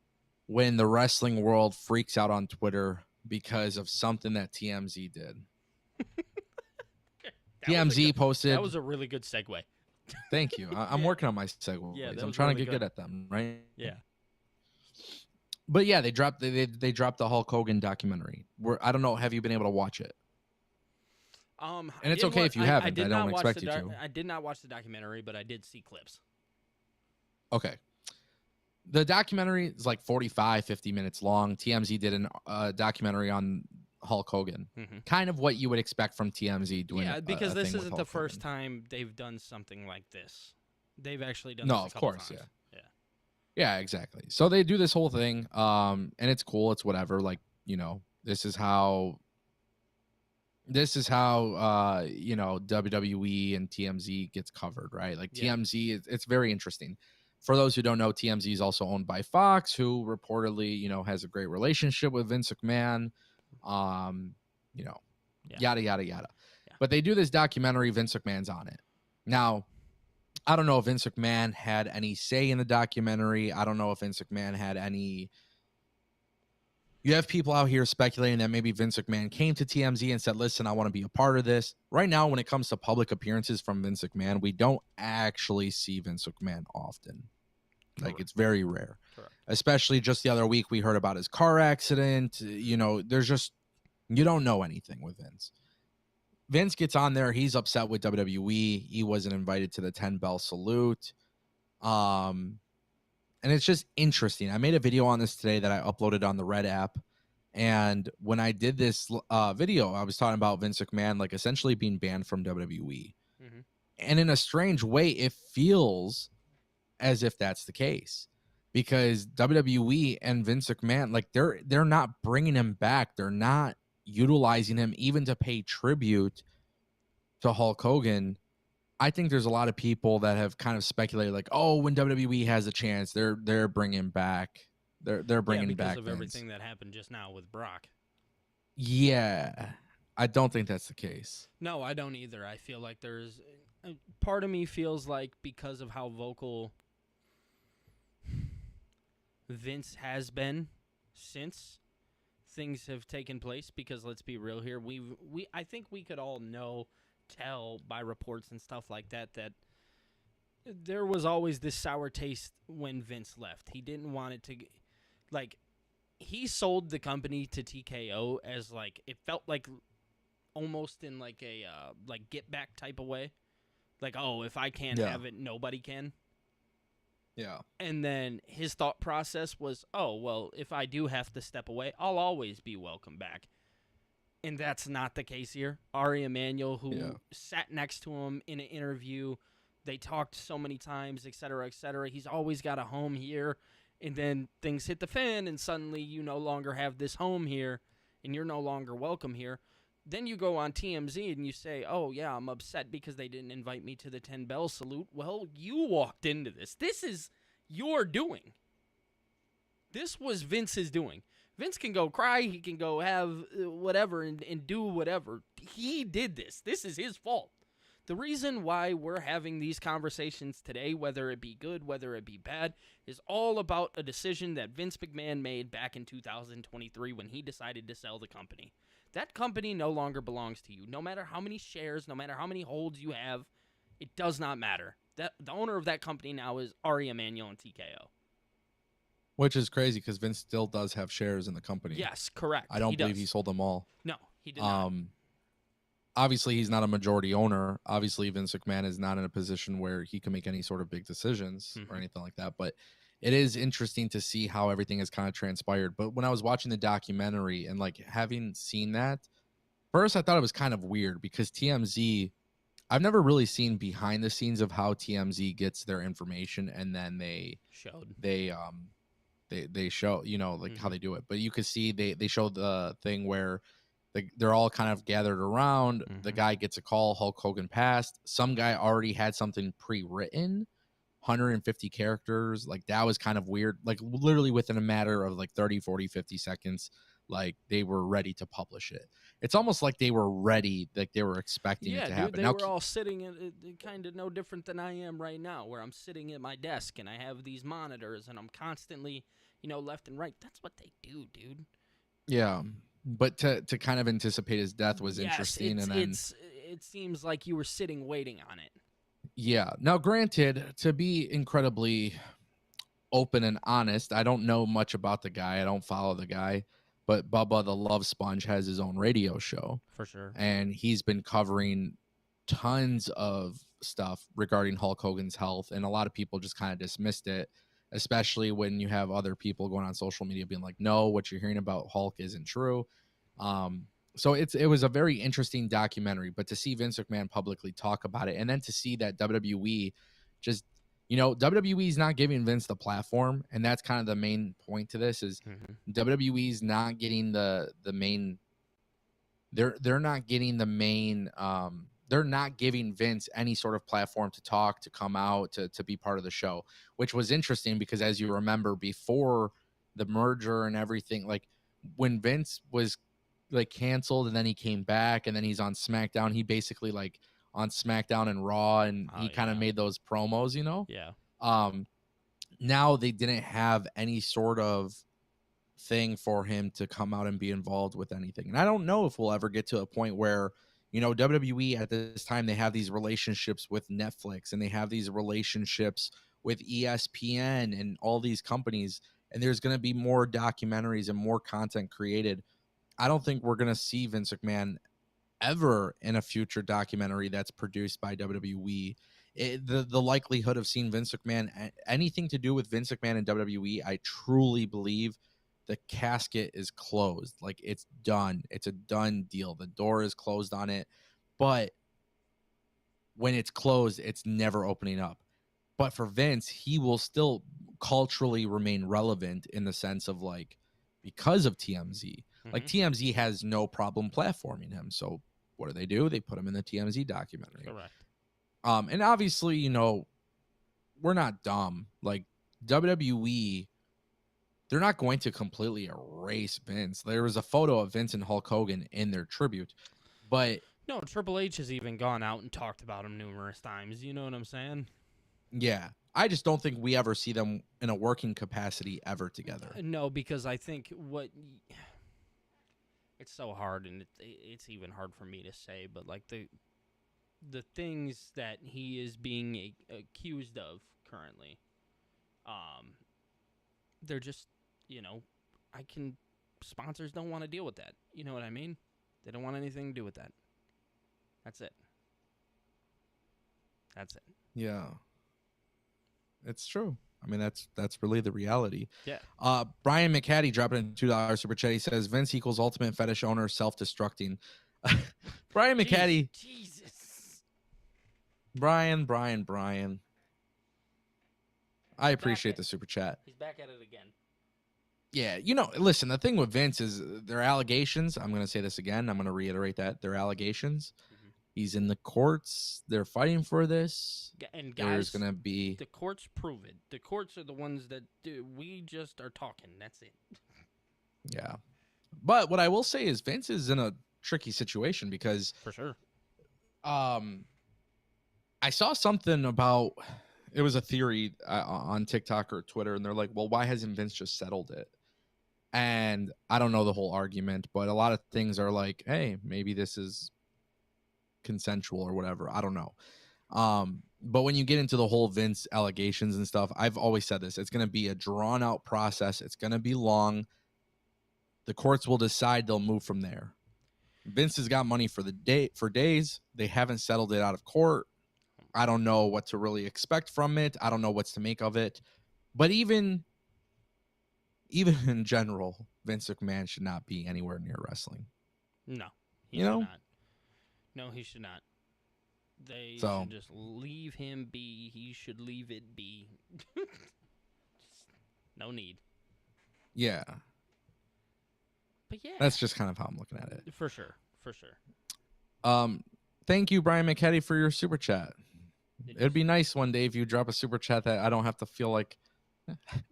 when the wrestling world freaks out on Twitter because of something that TMZ did. TMZ posted. That was a really good segue. Thank you. I'm working on my segues. Yeah, I'm trying to get good at them, right? Yeah. But yeah, they dropped the Hulk Hogan documentary. I don't know. Have you been able to watch it? And it's okay if you haven't. I don't expect you to. I did not watch the documentary, but I did see clips. Okay. The documentary is like 45, 50 minutes long. TMZ did a documentary on Hulk Hogan. Mm-hmm. Kind of what you would expect from TMZ doing. Yeah, because this isn't the Hogan. first time they've done something like this. They've actually done this a couple times. Yeah, exactly. So they do this whole thing, and it's cool. It's whatever. Like, this is how WWE and TMZ gets covered, right? Like TMZ, it's very interesting. For those who don't know, TMZ is also owned by Fox, who reportedly, has a great relationship with Vince McMahon. Yada, yada, yada. Yeah. But they do this documentary, Vince McMahon's on it. Now, I don't know if Vince McMahon had any say in the documentary. I don't know if Vince McMahon had any. You have people out here speculating that maybe Vince McMahon came to TMZ and said, listen, I want to be a part of this. Right now, when it comes to public appearances from Vince McMahon, we don't actually see Vince McMahon often. Like, it's very rare. Correct. Especially just the other week, we heard about his car accident. There's just, you don't know anything with Vince. Vince gets on there. He's upset with WWE. He wasn't invited to the 10-bell salute. And it's just interesting. I made a video on this today that I uploaded on the Red app. And when I did this video, I was talking about Vince McMahon, like, essentially being banned from WWE. Mm-hmm. And in a strange way, it feels as if that's the case. Because WWE and Vince McMahon, like, they're not bringing him back. They're not utilizing him even to pay tribute to Hulk Hogan. I think there's a lot of people that have kind of speculated, like, oh, when WWE has a chance, they're bringing back, they're bringing back because of Vince. Everything that happened just now with Brock. Yeah, I don't think that's the case. No, I don't either. I feel like there's part of me feels like because of how vocal Vince has been since things have taken place. Because let's be real here, I think we could all tell by reports and stuff like that there was always this sour taste when Vince left. He didn't want it to, like, he sold the company to TKO as, like, it felt like almost in like a like get back type of way, like, oh, if I can't have it, nobody can. Yeah. And then his thought process was, oh, well, if I do have to step away, I'll always be welcome back. And that's not the case here. Ari Emanuel, who sat next to him in an interview, they talked so many times, et cetera, et cetera. He's always got a home here. And then things hit the fan, and suddenly you no longer have this home here, and you're no longer welcome here. Then you go on TMZ and you say, oh, yeah, I'm upset because they didn't invite me to the 10-bell salute. Well, you walked into this. This is your doing. This was Vince's doing. Vince can go cry. He can go have whatever and do whatever. He did this. This is his fault. The reason why we're having these conversations today, whether it be good, whether it be bad, is all about a decision that Vince McMahon made back in 2023 when he decided to sell the company. That company no longer belongs to you. No matter how many shares, no matter how many holds you have, it does not matter. The owner of that company now is Ari Emanuel and TKO. Which is crazy because Vince still does have shares in the company. Yes, correct. I don't believe he sold them all. No, he did not. Obviously, he's not a majority owner. Obviously, Vince McMahon is not in a position where he can make any sort of big decisions or anything like that. But it is interesting to see how everything has kind of transpired. But when I was watching the documentary and, like, having seen that, first I thought it was kind of weird because TMZ, I've never really seen behind the scenes of how TMZ gets their information, and then they show, like how they do it. But you could see they showed the thing where they're all kind of gathered around. The guy gets a call, Hulk Hogan passed. Some guy already had something pre-written, 150 characters. Like, that was kind of weird. Like, literally within a matter of like 30, 40, 50 seconds, like, they were ready to publish it. It's almost like they were ready, like they were expecting it to happen. They were all sitting kind of no different than I am right now, where I'm sitting at my desk and I have these monitors and I'm constantly, left and right. That's what they do, dude. Yeah. But to kind of anticipate his death was interesting. And then it seems like you were sitting waiting on it. Yeah. Now, granted, to be incredibly open and honest. I don't know much about the guy. I don't follow the guy, but Bubba the Love Sponge has his own radio show. For sure. And he's been covering tons of stuff regarding Hulk Hogan's health. And a lot of people just kind of dismissed it, especially when you have other people going on social media being like, no, what you're hearing about Hulk isn't true. So it was a very interesting documentary, but to see Vince McMahon publicly talk about it, and then to see that WWE just, WWE is not giving Vince the platform, and that's kind of the main point to this is WWE's not getting the main. They're not getting the main. They're not giving Vince any sort of platform to talk, to come out, to be part of the show, which was interesting because as you remember before the merger and everything, like when Vince was like canceled and then he came back and then he's on SmackDown, he basically like on SmackDown and Raw and he kind of made those promos, now they didn't have any sort of thing for him to come out and be involved with anything. And I don't know if we'll ever get to a point where, WWE at this time, they have these relationships with Netflix and they have these relationships with ESPN and all these companies, and there's going to be more documentaries and more content created. I don't think we're going to see Vince McMahon ever in a future documentary that's produced by WWE. The likelihood of seeing Vince McMahon, anything to do with Vince McMahon and WWE, I truly believe the casket is closed. Like it's done. It's a done deal. The door is closed on it. But when it's closed, it's never opening up. But for Vince, he will still culturally remain relevant in the sense of like, because of TMZ. Like TMZ has no problem platforming him. So what do? They put him in the TMZ documentary. Correct. And obviously, we're not dumb. Like WWE, they're not going to completely erase Vince. There was a photo of Vince and Hulk Hogan in their tribute, but no, Triple H has even gone out and talked about him numerous times. You know what I'm saying? Yeah. I just don't think we ever see them in a working capacity ever together. No, because I think it's so hard, and it's even hard for me to say, but like the things that he is being accused of currently, they're just, sponsors don't want to deal with that. You know what I mean? They don't want anything to do with that. That's it. Yeah. It's true. I mean, that's really the reality. Yeah. Brian McCaddy dropping in $2 super chat. He says Vince equals ultimate fetish owner self-destructing. Brian McCaddy. Jesus. Brian. I appreciate the super chat. He's back at it again. Yeah, listen, the thing with Vince is their allegations. I'm going to say this again. I'm going to reiterate that. Their allegations. He's in the courts. They're fighting for this. And guys, there's going to be... The courts prove it. The courts are the ones that do. We just are talking. That's it. Yeah. But what I will say is Vince is in a tricky situation because... For sure. I saw something about... It was a theory on TikTok or Twitter, and they're like, well, why hasn't Vince just settled it? And I don't know the whole argument, but a lot of things are like, hey, maybe this is consensual or whatever. I don't know. But when you get into the whole Vince allegations and stuff, I've always said this. It's going to be a drawn out process. It's going to be long. The courts will decide. They'll move from there. Vince has got money for days. They haven't settled it out of court. I don't know what to really expect from it. I don't know what's to make of it. But even in general, Vince McMahon should not be anywhere near wrestling. No, he should not. No, he should not. They should just leave him be. He should leave it be. No need. Yeah. But yeah. That's just kind of how I'm looking at it. For sure. Thank you, Brian McCaddy, for your super chat. It'd be nice one day if you drop a super chat that I don't have to feel like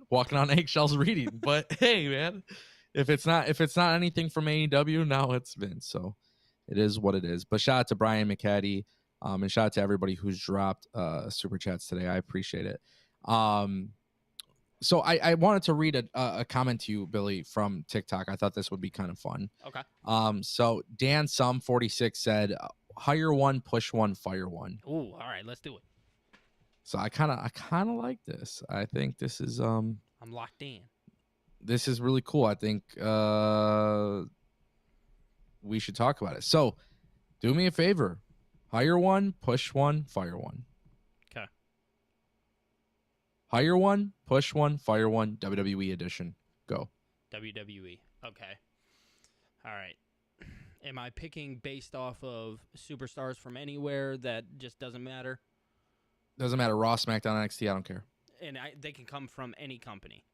walking on eggshells reading. But hey, man, if it's not anything from AEW, now it's Vince. So it is what it is. But shout out to Brian McCaddy, and shout out to everybody who's dropped super chats today. I appreciate it. So I wanted to read a comment to you, Billy, from TikTok. I thought this would be kind of fun. Okay. So Dan Sum46 said, hire one, push one, fire one. Ooh, all right, let's do it. So I kind of like this. I think this is I'm locked in. This is really cool. I think we should talk about it. So, do me a favor. Hire one, push one, fire one. Okay. Hire one, push one, fire one, WWE edition. Go. WWE. Okay. All right. Am I picking based off of superstars from anywhere that just doesn't matter? Doesn't matter. Raw, SmackDown, NXT. I don't care. And they can come from any company.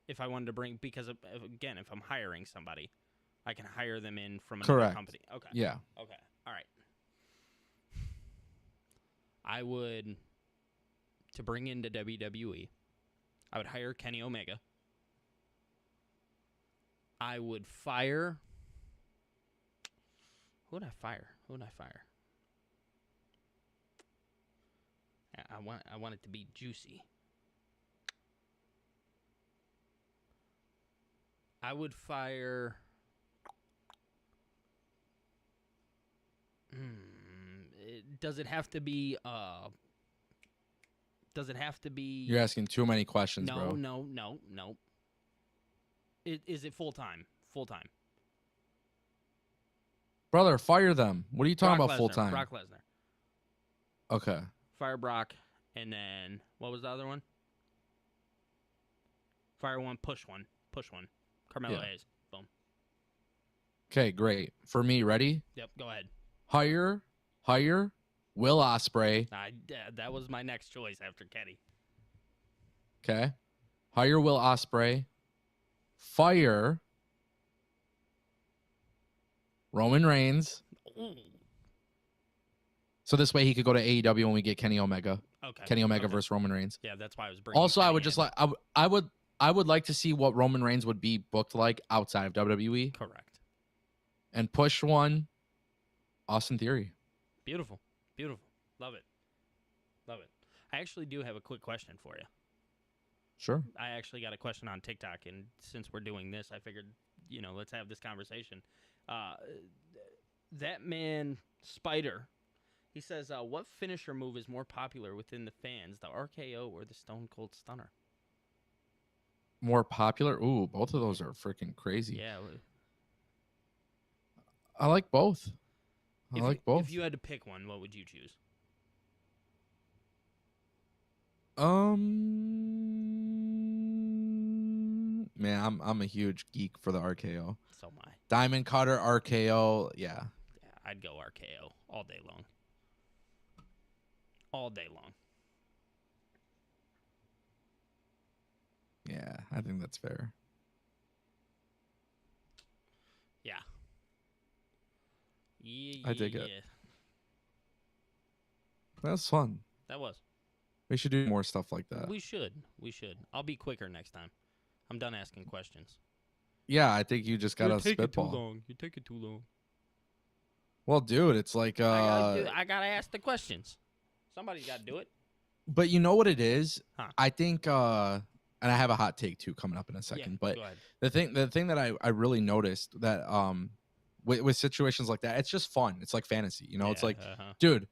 If I wanted to bring, because again, if I'm hiring somebody, I can hire them in from another company. Okay. Yeah. Okay. All right. I would, to bring into WWE, I would hire Kenny Omega. I would fire. Who would I fire? I want it to be juicy. I would fire. Does it have to be? Does it have to be? You're asking too many questions, bro. No. Is it full time? Full time. Brother, fire them. What are you talking about full time? Brock Lesnar. Okay. Fire Brock, and then what was the other one? Fire one, push one. Carmelo Hayes. Boom. Okay, great. For me, ready? Yep, go ahead. Hire Will Ospreay. That was my next choice after Kenny. Okay. Hire Will Ospreay. Fire Roman Reigns. Ooh. So this way he could go to AEW when we get Kenny Omega. Okay. Kenny Omega versus Roman Reigns. Yeah, that's why I was bringing. Also, Kenny I would just like I would like to see what Roman Reigns would be booked like outside of WWE. Correct. And push one, Austin Theory. Beautiful. Love it. I actually do have a quick question for you. Sure. I actually got a question on TikTok, and since we're doing this, I figured, let's have this conversation. That man, Spider, he says, what finisher move is more popular within the fans, the RKO or the Stone Cold Stunner? More popular? Ooh, both of those are freaking crazy. Yeah. I like both. If you had to pick one, what would you choose? Man, I'm a huge geek for the RKO. So am I. Diamond Cutter, RKO, yeah. Yeah, I'd go RKO all day long. Yeah, I think that's fair. Yeah. I dig it. That's fun. That was. We should do more stuff like that. We should. I'll be quicker next time. I'm done asking questions. Yeah, I think you just gotta spitball. You take it too long. Well, dude, it's like I gotta ask the questions. Somebody's gotta do it. But you know what it is? Huh. I think, and I have a hot take too coming up in a second. Yeah, but go ahead. the thing that I really noticed that with situations like that, it's just fun. It's like fantasy, It's like, dude,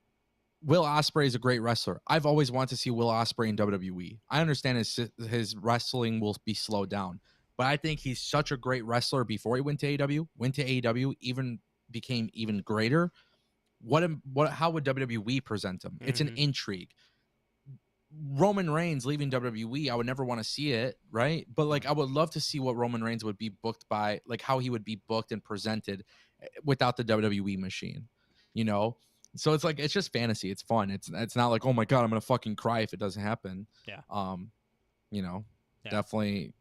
Will Ospreay is a great wrestler. I've always wanted to see Will Ospreay in WWE. I understand his wrestling will be slowed down, but I think he's such a great wrestler before he went to AEW, even became even greater. How would WWE present him? It's an intrigue. Roman Reigns leaving WWE, I would never want to see it, right? But like, I would love to see what Roman Reigns would be booked by, like how he would be booked and presented without the WWE machine, So it's like, it's just fantasy. It's fun. It's not like, oh my God, I'm gonna fucking cry if it doesn't happen. Yeah. Definitely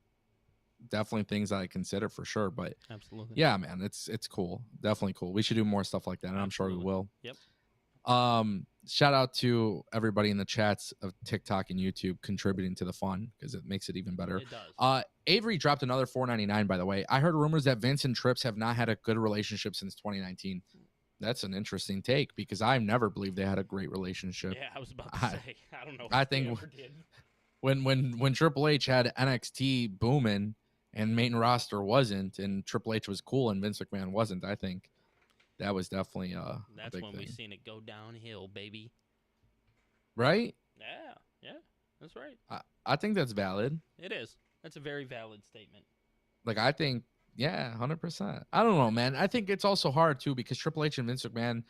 things I consider for sure. But absolutely. Yeah, man, it's cool. Definitely cool. We should do more stuff like that, and absolutely. I'm sure we will. Yep. Shout out to everybody in the chats of TikTok and YouTube contributing to the fun because it makes it even better. It does. Avery dropped another $4.99, by the way. I heard rumors that Vince and Trips have not had a good relationship since 2019. That's an interesting take because I've never believed they had a great relationship. Yeah, I was about to say. I don't know. I think when Triple H had NXT booming and main roster wasn't, and Triple H was cool and Vince McMahon wasn't, I think that was definitely that's a big when thing. we seen it go downhill, baby. Right? Yeah, that's right. I think that's valid. It is. That's a very valid statement. Like, I think, yeah, 100%. I don't know, man. I think it's also hard, too, because Triple H and Vince McMahon,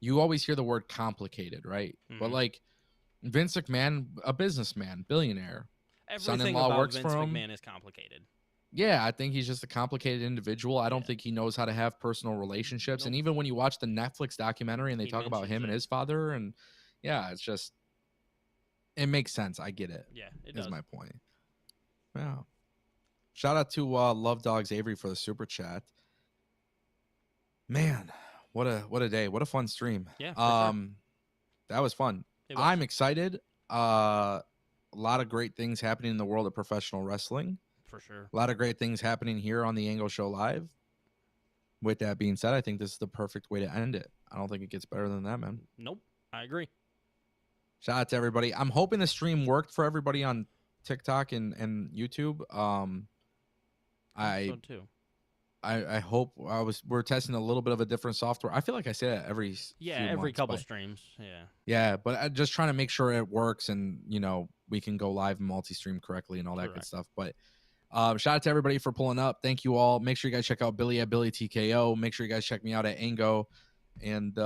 you always hear the word complicated, right? Mm-hmm. But, like, Vince McMahon, a businessman, billionaire. Everything Son-in-law about works Vince for him. McMahon is complicated. Yeah, I think he's just a complicated individual. I don't think he knows how to have personal relationships. Nope. And even when you watch the Netflix documentary and they talk about him and his father, and yeah, it's just, it makes sense. I get it. Yeah, it does. Is my point. Yeah. Shout out to Love Dogs Avery for the super chat. Man, what a day. What a fun stream. Yeah, for sure. That was fun. I'm excited. A lot of great things happening in the world of professional wrestling. For sure. A lot of great things happening here on the Angle Show Live. With that being said, I think this is the perfect way to end it. I don't think it gets better than that, man. Nope. I agree. Shout out to everybody. I'm hoping the stream worked for everybody on TikTok and YouTube. I so too. I hope we're testing a little bit of a different software. I feel like I say that every couple streams. Yeah, but I'm just trying to make sure it works and we can go live and multi-stream correctly and all that good stuff. But shout out to everybody for pulling up. Thank you all. Make sure you guys check out Billy at Billy TKO. Make sure you guys check me out at Ango and